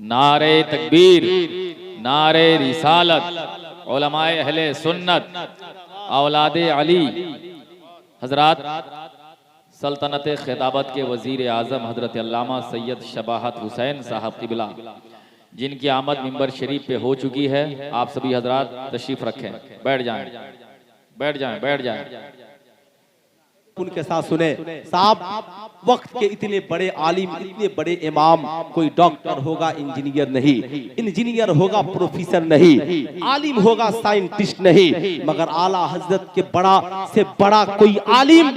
नारे तकबीर, नारे रिसालत, उलमाए अहले सुन्नत, औलादे अली हजरात, सल्तनत खिताबत के वजीर आजम हजरत अल्लामा सैयद शबाहत हुसैन साहब किबला जिनकी आमद मिंबर शरीफ पे हो चुकी है, आप सभी हजरात तशरीफ रखें, बैठ जाएं, बैठ जाएं, बैठ जाएं। उनके साथ सुने साहब, वक्त के इतने बड़े आलिम, इतने बड़े इमाम, कोई डॉक्टर होगा इंजीनियर नहीं, इंजीनियर होगा प्रोफेसर नहीं, आलिम होगा साइंटिस्ट नहीं, मगर आला हजरत के बड़ा से बड़ा कोई आलिम,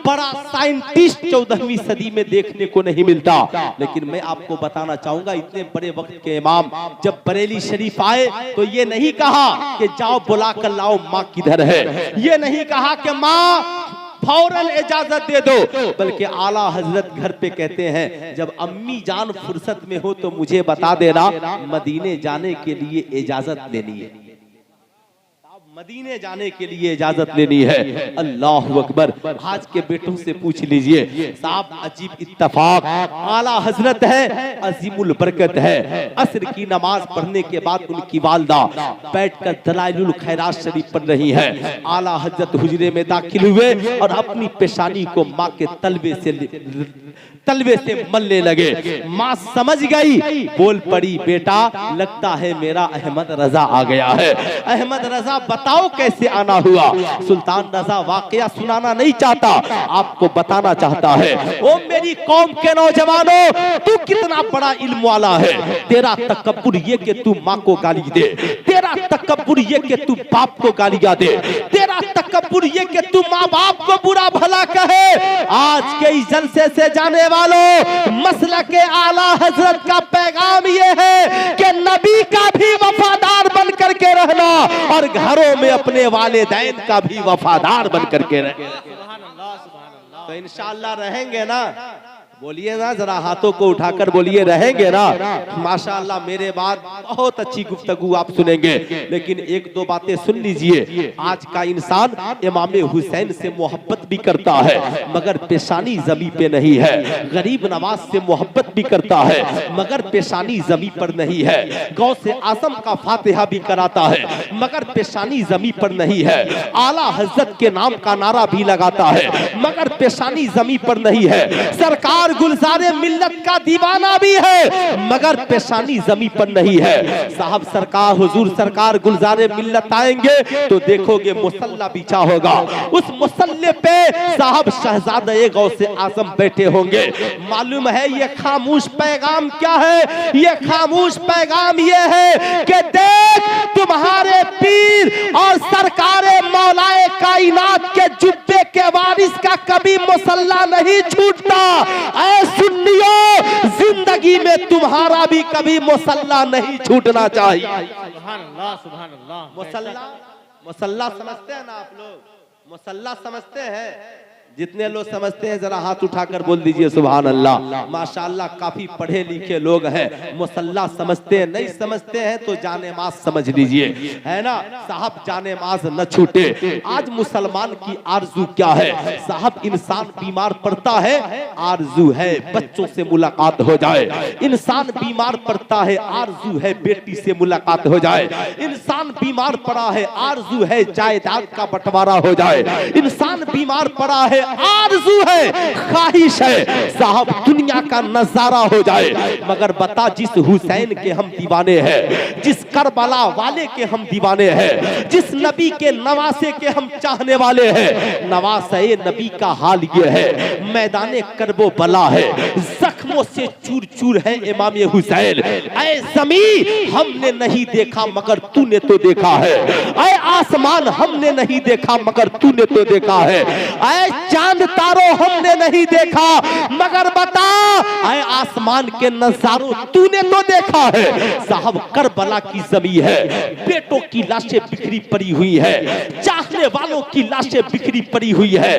बड़ा साइंटिस्ट 14वीं सदी में देखने को नहीं मिलता। लेकिन मैं आपको बताना चाहूंगा, इतने बड़े वक्त के इमाम जब बरेली शरीफ आए तो ये नहीं कहा कि जाओ बुला कर लाओ माँ किधर है, ये नहीं कहा कि माँ फौरन इजाजत दे दो, बल्कि आला हजरत घर पे कहते हैं जब अम्मी जान फुर्सत में हो तो मुझे बता देना, मदीने जाने के लिए इजाजत लेनी है, मदीने जाने के लिए इजाजत लेनी है। अल्लाह अकबर। आज के बेटों से पूछ लीजिए साहब, अजीब इत्तफाक, आला हजरत है, अजीमुल बरकत है, असर की नमाज पढ़ने के बाद उनकी वालदा बैठकर दलाइलुल खैरात शरीफ पढ़ रही है। आला हजरत हुजरे में दाखिल हुए और अपनी पेशानी को माँ के तलवे से मलने लगे। माँ समझ गई, बोल पड़ी, बेटा लगता है मेरा अहमद रजा आ गया है। अहमद रजा बताओ कैसे आना हुआ। सुल्तान रजा वाकया सुनाना नहीं चाहता, आपको बताना चाहता है। ओ मेरी कौम के नौजवानों, तू कितना बड़ा इल्म वाला है। तेरा तकब्बुर ये कि तू माँ को गाली दे, तेरा तकब्बुर ये कि तू बाप को गालियां दे, तेरा तकब्बुर ये कि तू माँ बाप को बुरा भला कहे। आज के इस जलसे से जाने वालों, मसला के आला हजरत का पैगाम ये है कि नबी का भी वफादार बन करके रहना और घरों में अपने वालिदैन का भी वफादार बन करके रहना। तो इंशाअल्लाह रहेंगे ना, बोलिए ना, जरा हाथों को उठाकर बोलिए, रहेंगे ना। माशाअल्लाह मेरे बाद बहुत अच्छी गुफ्तगू आप सुनेंगे, लेकिन एक दो बातें सुन लीजिए। आज का इंसान इमाम हुसैन से मोहब्बत भी करता है मगर पेशानी जमी पे नहीं है, गरीब नवाज से मोहब्बत भी करता है मगर पेशानी जमी पर नहीं है, गौसे आजम का फातिहा भी कराता है मगर पेशानी जमी पर नहीं है, आला हजरत के नाम का नारा भी लगाता है मगर पेशानी जमी पर नहीं है, सरकार गुलजारे मिल्लत का दीवाना भी है मगर पेशानी जमी पर नहीं है। साहब सरकार, हुजूर सरकार गुलजारे मिल्लत आएंगे तो देखोगे मुसल्ला बिछा होगा, उस मुसल्ले पे साहब शहजादे गौसे आजम बैठे होंगे। मालूम है ये खामोश पैगाम क्या है? ये खामोश पैगाम ये है कि देख तुम्हारे पीर और सरकारे मौलाए कायनात के जुब्बे के वारिस का कभी मुसल्ला नहीं छूटता। ऐ सुन्नियों, जिंदगी में तुम्हारा भी कभी मुसल्ला नहीं छूटना चाहिए। सुभान अल्लाह, सुभान अल्लाह। मुसल्ला, मुसल्ला समझते हैं ना आप लोग? मुसल्ला समझते हैं? जितने लोग समझते हैं जरा हाथ उठाकर बोल दीजिए सुभान अल्लाह। माशाअल्लाह काफी पढ़े लिखे लोग हैं, मुसल्ला समझते हैं। नहीं समझते हैं तो जानेमाज समझ लीजिए, है ना साहब, जानेमाज न छूटे। आज मुसलमान की आरजू क्या है साहब? इंसान बीमार पड़ता है, आरजू है बच्चों से मुलाकात हो जाए। इंसान बीमार पड़ता है, आरजू है बेटी से मुलाकात हो जाए। इंसान बीमार पड़ा है, आरजू है जायदाद का बंटवारा हो जाए। इंसान बीमार पड़ा है, आरज़ू है, ख्वाहिश है साहब दुनिया का नजारा हो जाए। मगर बता, जिस हुसैन के हम दीवाने हैं, जिस करबला वाले के हम दीवाने हैं, जिस नबी के नवासे के हम चाहने वाले हैं, नवासे नबी का हाल ये है, मैदाने करबो बला है, जख्मों से चूर चूर है इमाम हुसैन। ऐ ज़मीं हमने नहीं देखा मगर तूने तो देखा है, ऐ आसमान हमने नहीं देखा मगर तूने तो देखा है, ऐ चांद तारों हमने नहीं देखा मगर बता, ऐ आसमान के नजारों तूने तो देखा है। साहब करबला की जमीन है, बेटों की लाशें बिखरी पड़ी हुई है, चाहने वालों की लाशें बिखरी पड़ी हुई है।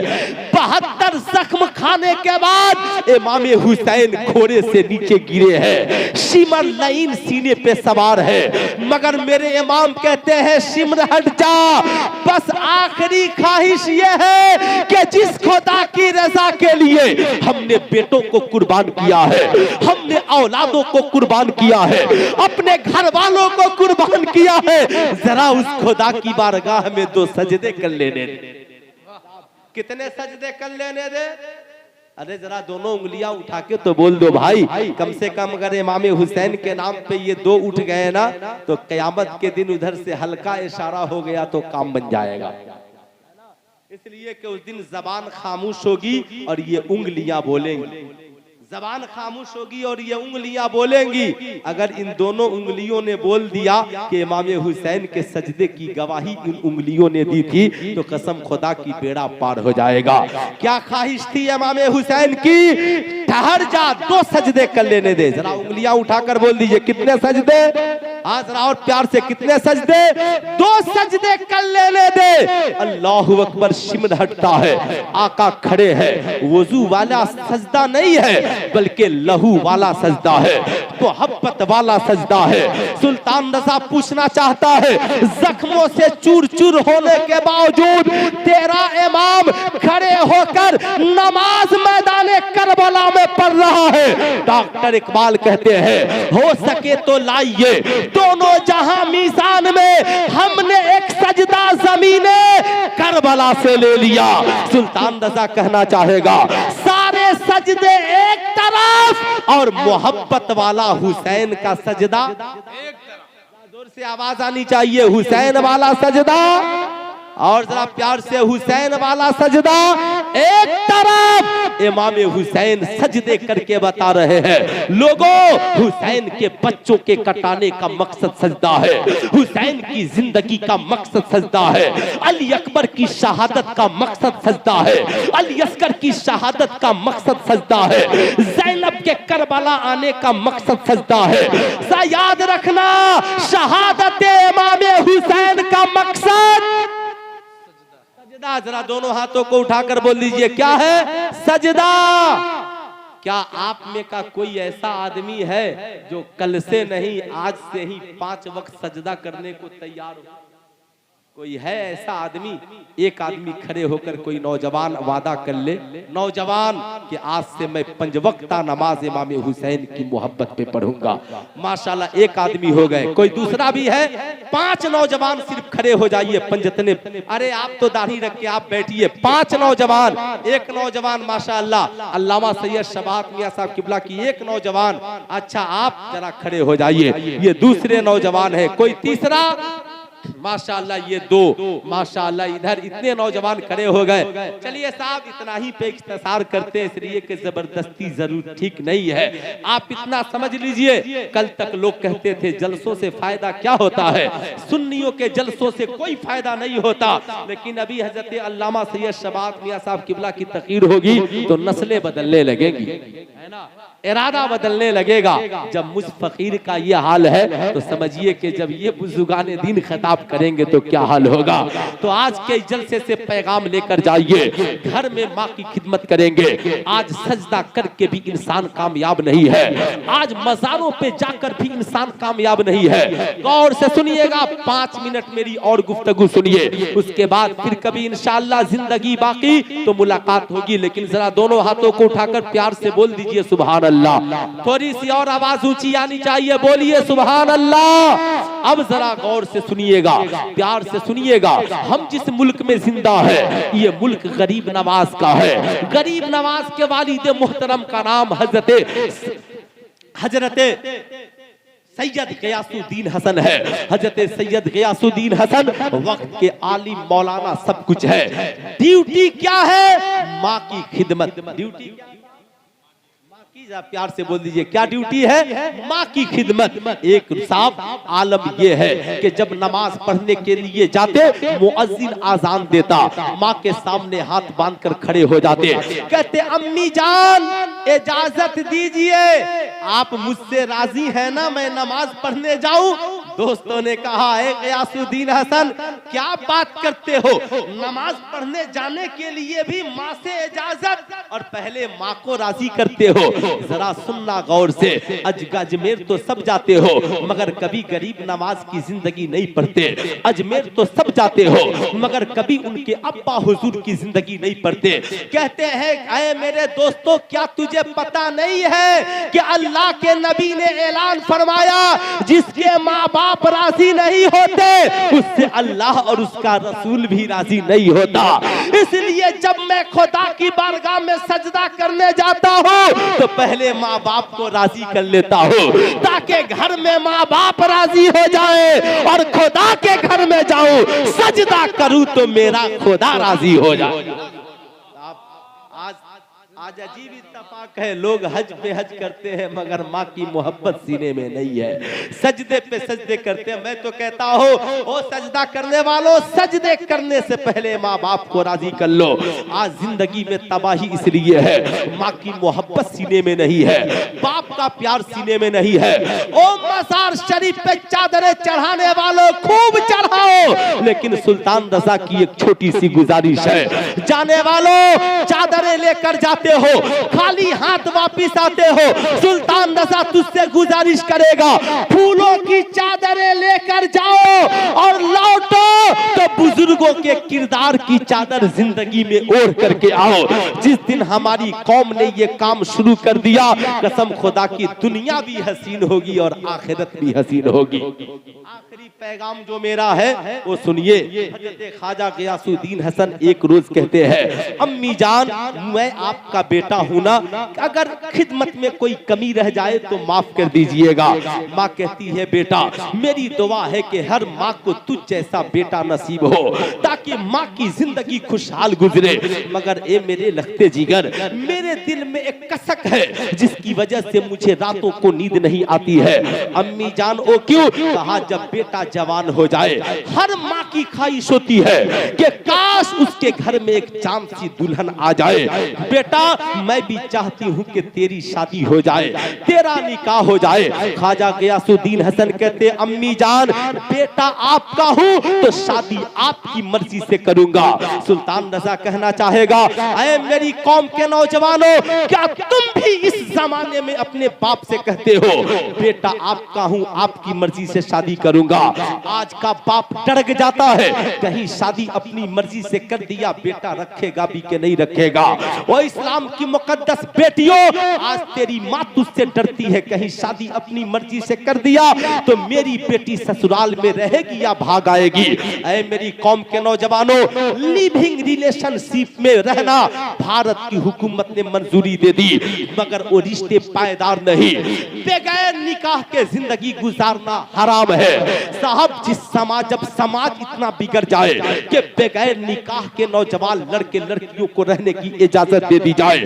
72 जख्म खाने के बाद इमाम हुसैन घोड़े से नीचे गिरे हैं, शिमर लाइन सीने पे सवार है मगर मेरे इमाम कहते हैं शिमर हट जा, बस आखिरी ख्वाहिश ये है कि जिस खुदा की रजा के लिए हमने बेटों को कुर्बान किया है, हमने औलादों को कुर्बान किया है, अपने घर वालों को कुर्बान किया है, जरा उस खुदा की बारगाह में 2 सजदे कर लेने दे। कितने सजदे कर लेने दे? अरे जरा दोनों उंगलियां उठा के तो बोल दो भाई, कम से कम अगर इमाम हुसैन के नाम पे ये दो उठ गए ना तो कयामत के दिन उधर से हल्का इशारा हो गया तो काम बन जाएगा। इसलिए कि उस दिन जबान खामोश होगी और ये उंगलियां बोलेंगी, जबान खामोश होगी और ये उंगलियां बोलेंगी। अगर इन दोनों उंगलियों ने बोल दिया कि इमाम हुसैन के सजदे की गवाही इन उंगलियों ने दी थी तो कसम खुदा की बेड़ा पार हो जाएगा। क्या ख्वाहिश थी इमाम हुसैन की? ठहर जा, दो सजदे कर लेने दे। जरा उंगलियां उठाकर बोल दीजिए कितने सजदे? हाँ जरा और प्यार से, कितने सजदे? दो सजदे कर लेने दे। अल्लाहु अकबर शिमर हटता है, आका खड़े हैं। वजू वाला सजदा नहीं है बल्कि लहू वाला सजदा है, मोहब्बत वाला सजदा है। सुल्तान रज़ा पूछना चाहता है, जख्मों से चूर चूर होने के बावजूद तेरा इमाम खड़े होकर नमाज मैदाने करबला में पढ़ रहा है। डॉक्टर इकबाल कहते हैं, हो सके तो लाइए दोनों जहां मीज़ान में, हमने एक सजदा ज़मीने करबला से ले लिया। सुल्तान रज़ा कहना चाहेगा, सारे सजदे एक तरफ और मोहब्बत वाला हुसैन का सजदा एक तरफ। जोर से आवाज आनी चाहिए, हुसैन वाला सजदा, और जरा प्यार से, हुसैन वाला सजदा एक तरफ। इमाम हुसैन सजदे करके बता रहे हैं, लोगों हुसैन के बच्चों के कटाने का मकसद सजदा है, हुसैन की जिंदगी का मकसद सजदा है, अली अकबर की शहादत का मकसद सजदा है, अली असगर की शहादत का मकसद सजदा है, ज़ैनब के करबला आने का मकसद सजदा है। याद रखना, शहादत इमाम हुसैन का मकसद सजदा। जरा दोनों हाथों को उठाकर बोल दीजिए, क्या है? सजदा। क्या आप में का कोई ऐसा आदमी है जो कल से नहीं आज से ही 5 वक्त सजदा करने को तैयार हो? कोई है ऐसा आदमी? एक आदमी खड़े होकर कोई नौजवान वादा कर ले, नौजवान कि आज से मैं 5 वक्ता नमाज इमाम हुसैन की मोहब्बत पे पढ़ूंगा। माशाल्लाह एक आदमी हो गए, कोई दूसरा भी है। 5 नौजवान सिर्फ खड़े हो जाइए, पंजतने। अरे आप तो दाढ़ी रख के आप बैठिए। 5 नौजवान, एक नौजवान माशाल्लाह अल्लामा सैयद शबात मियां साहब किबला की एक नौजवान। अच्छा आप जरा खड़े हो जाइए, ये दूसरे नौजवान है। कोई तीसरा, माशाअल्लाह ये 2, माशाअल्लाह इधर इतने नौजवान खड़े हो गए। चलिए साहब इतना ही पे इख्तिसार करते हैं, इसलिए कि जबरदस्ती जरूर ठीक नहीं है। आप इतना समझ लीजिए, कल तक लोग कहते थे जलसों से फायदा क्या होता है, सुन्नियों के जलसों से कोई फायदा नहीं होता। लेकिन अभी हजरत अल्लामा सैयद शबात मियां साहब किबला की तकरीर होगी तो नस्लें बदलने लगेंगी, है ना, इरादा बदलने लगेगा। जब मुझ फकीर का ये हाल है तो समझिए कि जब ये बुजुर्गान दीन खिताब करेंगे तो क्या हाल होगा। तो आज के जलसे से पैगाम लेकर जाइए, घर में माँ की खिदमत करेंगे। आज सजदा करके भी इंसान कामयाब नहीं है, आज मज़ारों पे जाकर भी इंसान कामयाब नहीं है। गौर से सुनिएगा, 5 मिनट मेरी और गुफ्तगू सुनिए, उसके बाद फिर कभी इंशाअल्लाह जिंदगी बाकी तो मुलाकात होगी। लेकिन जरा दोनों हाथों को उठाकर प्यार से बोल दीजिए सुभान अल्लाह। थोड़ी सी और आवाज ऊंची आनी चाहिए, बोलिए सुभान अल्लाह। अब जरा गौर से सुनिएगा, प्यार से सुनिएगा। हम जिस मुल्क में जिंदा है ये मुल्क गरीब नवाज का है। गरीब नवाज के वालिद मुहतरम का नाम हजरत सैयद गयासुद्दीन हसन है। हजरत सैयद गयासुद्दीन हसन वक्त के आलिम मौलाना सब कुछ है। ड्यूटी क्या है? माँ की खिदमत। ड्यूटी प्यार से बोल दीजिए, क्या ड्यूटी है? माँ की खिदमत। एक साफ आलम यह है कि जब नमाज पढ़ने के लिए जाते, मुअज्जिन आजान देता, माँ के सामने हाथ बांधकर खड़े हो जाते, कहते अम्मी जान इजाजत दीजिए, आप मुझसे राजी है ना मैं नमाज पढ़ने जाऊं? दोस्तों ने कहा, है गयासुद्दीन हसन क्या बात करते हो, नमाज पढ़ने जाने के लिए भी माँ से इजाजत, और पहले माँ को राजी करते हो। जरा सुनना गौर से, अजमेर तो सब जाते हो मगर कभी गरीब नवाज की जिंदगी नहीं पढ़ते। अजमेर तो सब जाते हो मगर कभी उनके अब्बा हुजूर की जिंदगी नहीं पढ़ते। कहते हैं, ऐ मेरे दोस्तों क्या तुझे पता नहीं है कि अल्लाह के नबी ने ऐलान फरमाया, जिसके माँ बाप बाप राजी नहीं होते उससे अल्लाह और उसका रसूल भी राजी नहीं होता। इसलिए जब मैं खुदा की बारगाह में सजदा करने जाता हूँ तो पहले माँ बाप को राजी कर लेता हूँ ताकि घर में माँ बाप राजी हो जाए और खुदा के घर में जाऊं सजदा करूं तो मेरा खुदा राजी हो जाए। आज अजीब इत्तेफाक है, लोग हज पे हज करते हैं मगर माँ की मोहब्बत सीने में नहीं है। सजदे पे सजदे करते हैं। मैं तो कहता हूँ ओ सजदा करने वालों, सजदे करने से पहले माँ बाप को राजी कर लो। आज जिंदगी में तबाही इसलिए है माँ की मोहब्बत सीने में नहीं है, बाप का प्यार सीने में नहीं है। ओ मज़ार शरीफ पे चादरें चढ़ाने वालों खूब चढ़ाओ, लेकिन सुल्तान रजा की एक छोटी सी गुजारिश है, जाने वालों चादरें लेकर जाते हो खाली हाथ वापिस आते हो। सुल्तान रजा तुझसे गुजारिश करेगा फूलों की चादरें लेकर जाओ और लौटो तो बुजुर्गों के किरदार की चादर जिंदगी में ओढ़ करके आओ। जिस दिन हमारी कौम ने ये काम शुरू कर दिया कसम खुदा की दुनिया भी हसीन होगी और आखिरत भी हसीन होगी। आखिरी पैगाम जो मेरा है वो सुनिए। हजरत ख्वाजा गियासुद्दीन हसन एक रोज कहते हैं अम्मी जान मैं आपका बेटा हूं ना, अगर खिदमत में कोई कमी रह जाए तो माफ कर दीजिएगा। माँ कहती है बेटा मेरी दुआ है कि हर माँ को तुझ जैसा बेटा नसीब हो ताकि माँ की जिंदगी खुशहाल गुजरे। मगर ए मेरे लखते जिगर, मेरे दिल में एक कसक है जिसकी वजह से मुझे रातों को नींद नहीं आती है। अम्मी जान ओ क्यों? कहा जब बेटा जवान हो जाए हर माँ की ख्वाहिश होती है कि काश उसके घर में एक चांद सी दुल्हन आ जाए। बेटा मैं भी चाहती हूँ कि तेरी शादी हो जाए, तेरा निकाह हो जाए। ख्वाजा गियासुद्दीन हसन कहते अम्मी जान बेटा आपका हूँ तो शादी आपकी मर्जी से करूंगा। सुल्तान रजा कहना चाहेगा ऐ मेरी कौम के नौजवानों, क्या तुम भी इस जमाने में अपने बाप से कहते हो बेटा आपका हूँ आपकी मर्जी से शादी करूंगा? आज का बाप डर जाता है कहीं शादी अपनी मर्जी से कर दिया बेटा रखेगा भी कि नहीं रखेगा। वो इस्लाम की मुकद्दस बेटियों आज तेरी माँ तुझसे डरती है कहीं शादी अपनी मर्जी से कर दिया तो मेरी बेटी ससुराल में रहेगी या भाग आएगी। ऐ मेरी कौम के नौजवानों, लिविंग रिलेशनशिप में रहना भारत की हुकूमत ने मंजूरी दे दी मगर वो रिश्ते पायदार नहीं। बगैर निकाह के जिंदगी गुजारना हराम है साहब। जब समाज इतना बिगड़ जाए कि बगैर निकाह के नौजवान लड़के लड़कियों को रहने की इजाजत दे दी जाए,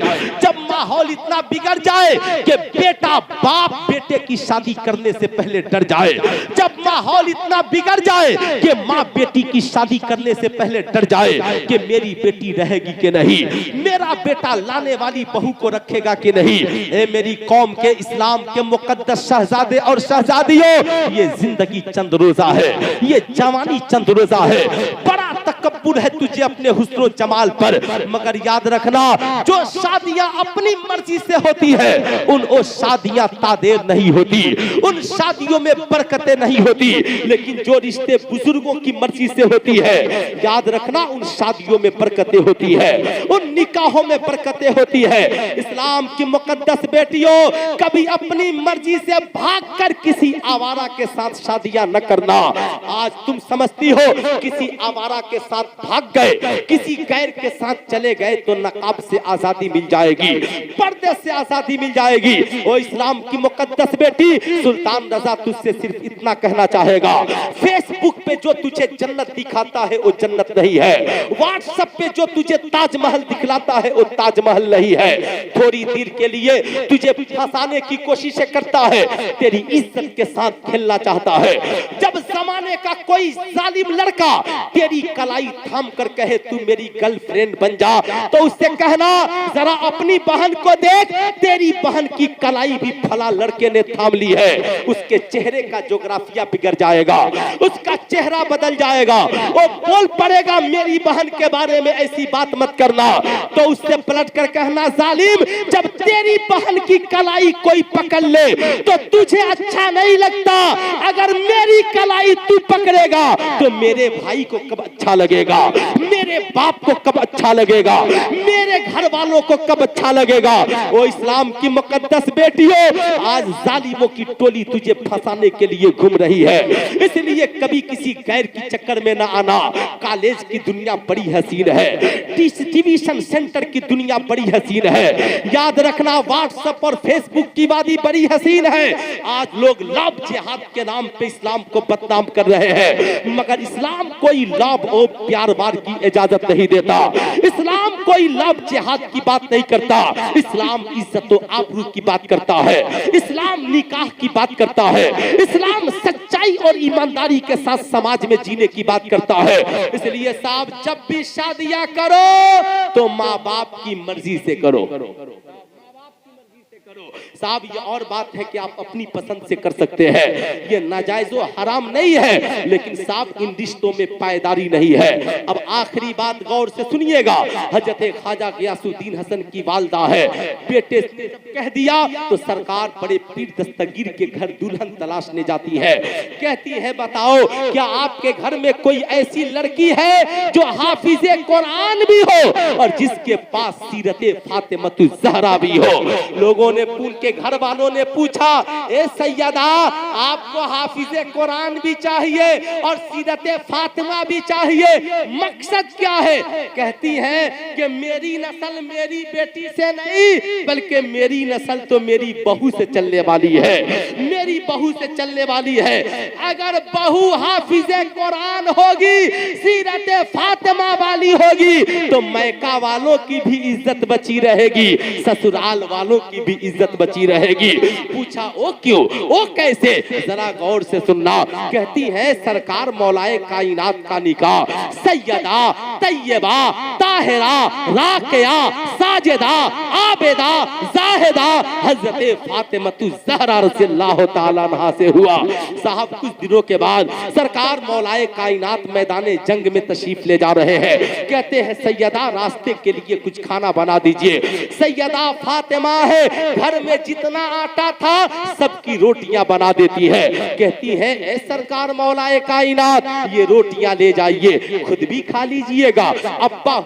जब माहौल इतना बिगड़ जाए कि बेटा बाप बेटे की शादी करने से पहले डर जाए, जब माहौल इतना बिगड़ जाए कि माँ बेटी की शादी करने से पहले डर जाए कि मेरी बेटी रहेगी कि नहीं, मेरा बेटा लाने वाली बहू को रखेगा कि नहीं। ए मेरी कौम के इस्लाम के मुकद्दस शहजादे और शहजादियों, ये जिंदगी चंद रोजा है, ये जवानी चंद रोजा है। बड़ा तकब्बुर है तुझे अपने हुस्न जमाल पर, मगर याद रखना जो शादियां अपनी मर्जी से होती है उन शादियां तादेर नहीं होती, उन शादियों में बरकतें नहीं होती। लेकिन जो रिश्ते बुजुर्गों की मर्जी से होती है याद रखना उन शादियों में बरकतें होती है, उन निकाहों में बरकतें होती है। इस्लाम की मुकद्दस बेटियों, कभी अपनी मर्जी से भागकर किसी आवारा के साथ शादियां न करना। आज तुम समझती हो किसी आवारा के साथ भाग गए, किसी गैर के साथ चले गए तो नकाब से आजादी मिल जाएगी, पर्दे से आजादी मिल जाएगी। ओ इस्लाम की मुकद्दस बेटी, सुल्तान रजा तुझसे सिर्फ इतना कहना चाहेगा, फेसबुक पे जो तुझे जन्नत दिखाता है वो जन्नत नहीं है, व्हाट्सएप पे जो तुझे ताजमहल दिखलाता है वो ताजमहल नहीं है। थोड़ी देर के लिए तुझे फंसाने की कोशिशें करता है, तेरी इज्जत के साथ खेलना चाहता है। जब जमाने का कोई जालिम लड़का तेरी कलाई थाम कर कहे तू मेरी गर्लफ्रेंड बन जा, तो उससे कहना जरा अपनी बहन को देख, तेरी बहन की कलाई भी फला लड़के ने थाम ली है। उसके चेहरे का जोग्राफिया बिगड़ जाएगा, उसका चेहरा बदल जाएगा, वो बोल पड़ेगा मेरी बहन के बारे में ऐसी बात मत करना। तो उससे पलट कर कहना जालिम, जब तेरी बहन की कलाई कोई पकड़ ले तो तुझे अच्छा नहीं लगता, अगर मेरी कलाई तू पकड़ेगा तो मेरे भाई को कब अच्छा लगेगा, मेरे बाप को कब अच्छा लगेगा, मेरे घर वालों को कब अच्छा लगेगा। वो इस्लाम की मुकद्दस बेटियों, आज जालिमों की टोली तुझे फंसाने के लिए घूम रही है, इसलिए कभी किसी गैर की चक्कर में ना आना। कॉलेज की दुनिया बड़ी हसीन है, ट्यूशन सेंटर की दुनिया बड़ी हसीन है, याद रखना व्हाट्सएप और फेसबुक की वादी बड़ी हसीन है। आज लोग लाभ जिहाद के नाम पे इस्लाम को बदनाम कर रहे हैं, मगर इस्लाम कोई लाभ और प्यार बार की इजाजत नहीं देता। इस्लाम कोई लाभ जिहाद की बात नहीं करता। इस्लाम इज्जत और आबरू की बात करता है। इस्लाम निकाह की बात करता है। इस्लाम सच्चाई और ईमानदारी के साथ समाज में जीने की बात करता है। इसलिए साहब, जब भी शादियां करो तो माँ बाप की मर्जी से करो। साहब, ये और बात है कि आप अपनी पसंद से कर सकते हैं, ये नाजायज और हराम नहीं है, लेकिन साहब इन रिश्तों में पायदारी नहीं है। अब आखिरी बात गौर से सुनिएगा। हजरत ख्वाजा गियासुद्दीन हसन की वालदा है, बेटे ने जब कह दिया तो सरकार बड़े पीर दस्तगीर के घर दुल्हन तलाशने जाती है। कहती है, बताओ क्या आपके घर में कोई ऐसी लड़की है जो हाफिजे कुरान भी हो और जिसके पास सीरते फातिमतुज ज़हरा भी हो। लोगों ने, उनके घर वालों ने पूछा, ए सैयदा, आपको हाफिजे कुरान भी चाहिए और सीरते फातिमा भी चाहिए, मकसद क्या है? कहती है कि मेरी नस्ल मेरी बेटी से नहीं, बल्कि मेरी नस्ल तो मेरी बहू से चलने वाली है, मेरी बहू से चलने वाली है। अगर बहू हाफिजे कुरान होगी, सीरते फातिमा वाली होगी, तो मैका वालों की भी इज्जत बची रहेगी, ससुराल वालों की भी इज्जत बची रहेगी। पूछा, ओ क्यों, ओ कैसे? जरा गौर से सुनना। कहती है, सरकार मौलाए कायनात का निकाह सैयदा तैयबा ताहिरा राकिया साजिदा आबिदा जाहिदा हजरत फातिमतुज ज़हरा रज़ियल्लाहु ताला अन्हा से हुआ। साहब, कुछ दिनों के बाद सरकार मौलाए कायनात मैदाने जंग में तशरीफ ले जा रहे हैं। कहते हैं, सैयदा रास्ते के लिए कुछ खाना बना दीजिए। सैयदा फातिमा है, घर में जितना आटा था सबकी रोटियां बना देती है। कहती है, ए सरकार मौलाए कायनात, ये रोटियां ले जाइए, खुद भी खा लीजिएगा, अब्बा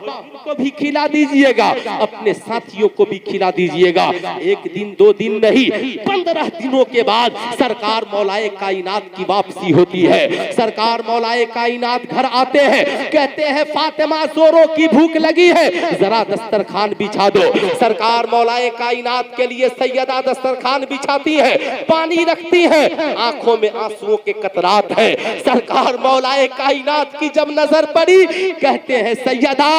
को भी खिला दीजिएगा, अपने साथियों को भी खिला दीजिएगा। एक दिन दो दिन नहीं, 15 दिनों के बाद सरकार मौलाए कायनात की वापसी होती है। सरकार मौलाए कायनात घर आते हैं। कहते हैं, फातिमा, जोरों की भूख लगी है, जरा दस्तरखान बिछा दो। सरकार मौलाए कायनात के लिए सैयदा दस्तरखान बिछाती है, पानी रखती है, आंखों में आंसुओं के कतरात है। सरकार मौलाए कायनात की जब नजर पड़ी, कहते हैं, सैयदा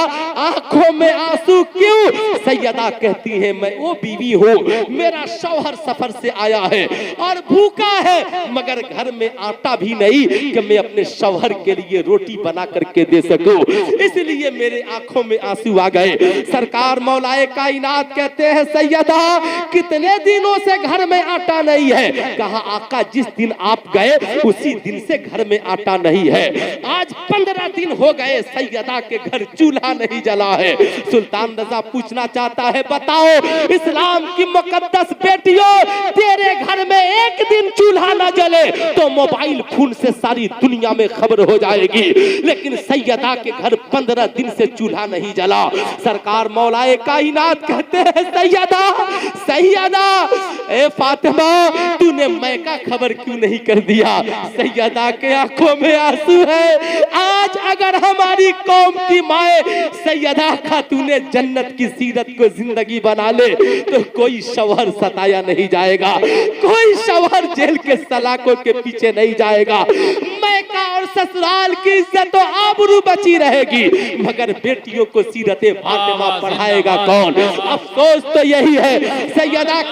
आंखों में आंसू क्यों? सैयदा कहती है, मैं वो बीवी हूँ, मेरा शौहर सफर से आया है और भूखा है, मगर घर में आटा भी नहीं कि मैं अपने शौहर के लिए रोटी बना करके दे सकूं, इसलिए मेरे आंखों में आंसू आ गए। सरकार मौलाए कायनात कहते हैं, सैयदा कितने दिनों से घर में आटा नहीं है? कहा, आका जिस दिन आप गए उसी दिन से घर में आटा नहीं है। आज 15 दिन हो गए, सैयदा के घर चूल्हा नहीं जला है। सुल्तान रजा पूछना चाहता है, बताओ इस्लाम की मुकद्दस बेटियों, तेरे घर में एक दिन चूल्हा न जले तो मोबाइल फोन से सारी दुनिया में खबर हो जाएगी, लेकिन सैयदा के घर 15 दिन से चूल्हा नहीं जला। सरकार मौलाए कायनात कहते हैं, सैयदा सैयदा, ए फातिमा, तूने मैका खबर क्यों नहीं कर दिया? सैयदा के आंखों में आंसू है। आज अगर हमारी कौम की माए सैयदा खातूने जन्नत की सीरत को जिंदगी बना ले तो कोई शौहर सताया नहीं जाएगा, कोई शौहर जेल के सलाखों के पीछे नहीं जाएगा। मैका और ससुराल की इज्जत और आबरू बची रहेगी, मगर बेटियों को सीरते फातिमा पढ़ाएगा कौन? अफसोस तो यही है। सैयदा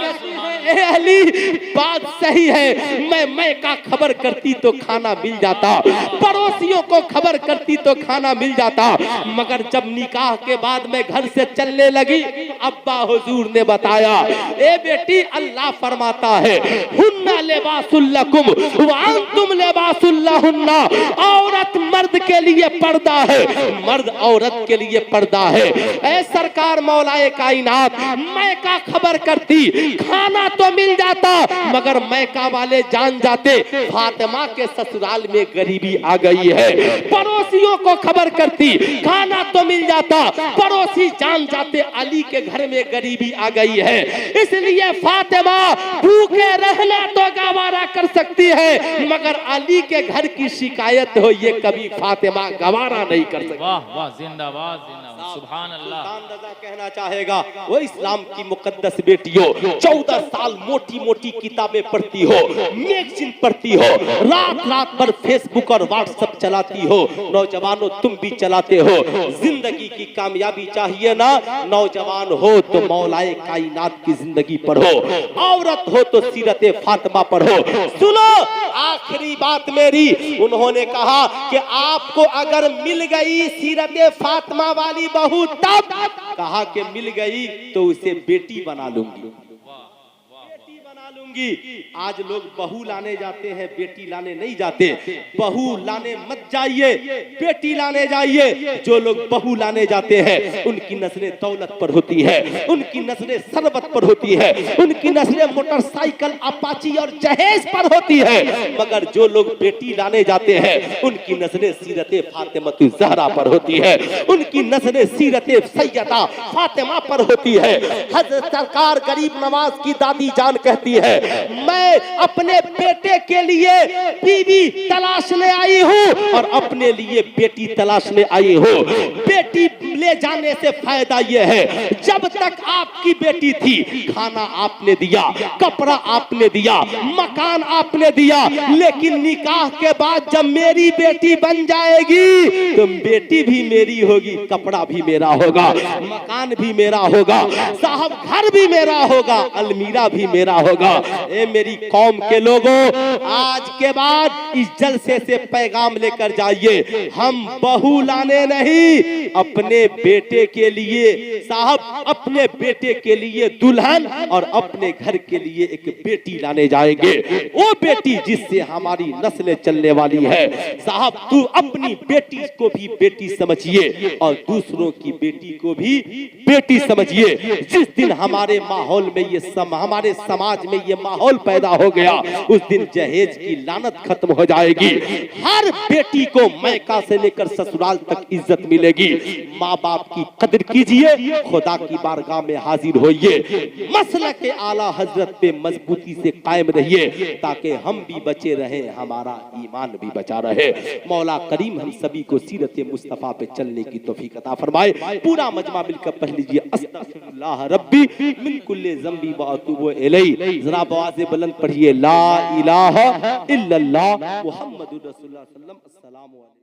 ए अली, बात सही है, मैं का खबर करती तो खाना मिल जाता, पड़ोसियों को खबर करती तो खाना मिल जाता, मगर जब निकाह के बाद मैं घर से चलने लगी, अब्बा हुजूर ने बताया, ए बेटी, अल्लाह फरमाता है, हुन्ना लिबासुल लकुम व अंतुम लिबासुल लहुन्ना। औरत मर्द के लिए पर्दा है, मर्द औरत के लिए पर्दा है। ऐ सरकार मौलाए कायनात, मैं का खबर करती, खाना तो मिल जाता, मगर मैका वाले जान जाते फातिमा के ससुराल में गरीबी आ गई है। पड़ोसियों को खबर करती, खाना तो मिल जाता, पड़ोसी जान जाते अली के घर में गरीबी आ गई है, इसलिए फातिमा भूखे रहना तो गवारा कर सकती है, मगर अली के घर की शिकायत हो ये कभी फातिमा गवारा नहीं कर सकती। वाह वाह, जिंदाबाद जिंदाबाद, सुभान अल्लाह। सुल्तान रज़ा कहना चाहेगा, वो इस्लाम की मुकद्दस बेटियों, 14 साल मोटी मोटी किताबें पढ़ती हो, मैगजीन पढ़ती हो, रात रात भर फेसबुक और व्हाट्सएप चलाती हो। नौजवानों तुम भी चलाते हो, जिंदगी की कामयाबी चाहिए ना, नौजवान हो तो मौलाए कायनात की जिंदगी पढ़ो, औरत हो तो सीरत फातिमा पढ़ो। सुनो आखिरी बात मेरी, उन्होंने कहा कि आपको अगर मिल गई सीरत फातिमा वाली बहू, तब कहा कि मिल गई तो उसे बेटी बना लूंगी, बेटी बना लूंगी। आज लोग बहू लाने जाते हैं, बेटी लाने नहीं जाते। बहू लाने मत जाइए, बेटी लाने जाइए। जो लोग बहू लाने जाते हैं उनकी नस्लें दौलत पर होती है, उनकी नस्लें सरबत पर होती है, उनकी नस्लें मोटरसाइकिल, अपाची और जहेज पर होती है। मगर जो लोग बेटी लाने जाते हैं उनकी नस्लें सीरत फातिमा ज़हरा पर होती है, उनकी नस्लें सीरत सैयदा फातिमा पर होती है। हज़रत सरकार गरीब नवाज की दादी जान कहती है, मैं अपने बेटे के लिए बीवी तलाशने आई हूँ और अपने लिए बेटी तलाशने आई हूँ। बेटी ले जाने से फायदा यह है, जब तक आपकी बेटी थी खाना आपने दिया, कपड़ा आपने दिया, मकान आपने दिया, लेकिन निकाह के बाद जब मेरी बेटी बन जाएगी तो बेटी भी मेरी होगी, कपड़ा भी मेरा होगा, मकान भी मेरा होगा, साहब घर भी मेरा होगा, अलमीरा भी मेरा होगा। ए मेरी कौम के लोगों, आज के बाद इस जलसे से पैगाम लेकर जाइए, हम बहू लाने नहीं, अपने बेटे के लिए साहब, अपने बेटे के लिए दुल्हन और अपने घर के लिए एक बेटी लाने जाएंगे। वो बेटी जिससे हमारी नस्लें चलने वाली है। साहब तू अपनी बेटी को भी बेटी समझिए और दूसरों की बेटी को भी बेटी समझिए। जिस दिन हमारे माहौल में ये हमारे समाज में ये माहौल पैदा हो गया, उस दिन जहेज की लानत खत्म हो जाएगी। हर बेटी को मैका से लेकर ससुराल तक इज्जत मिलेगी। माँ बाप की कदर कीजिए, खुदा की बारगाह में हाजिर होइए, मसलक के आला हजरत पे मजबूती से कायम रहिए, ताकि हम भी बचे रहे, हमारा ईमान भी बचा रहे। मौला करीम हम सभी को सीरत मुस्तफा पे चलने की तौफीक अता फरमाए। पूरा मजमा मिलकर पढ़ लीजिए, अस्तगफिरुल्लाह रब्बी मिन कुल्ली ज़ंबी व अतूबु इलैहि। जरा आवाज़ बुलंद पढ़िए, ला इलाहा इल्लल्लाह मुहम्मदुर रसूलुल्लाह सल्लल्लाहु अलैहि वसल्लम। अस्सलामु अलैकुम।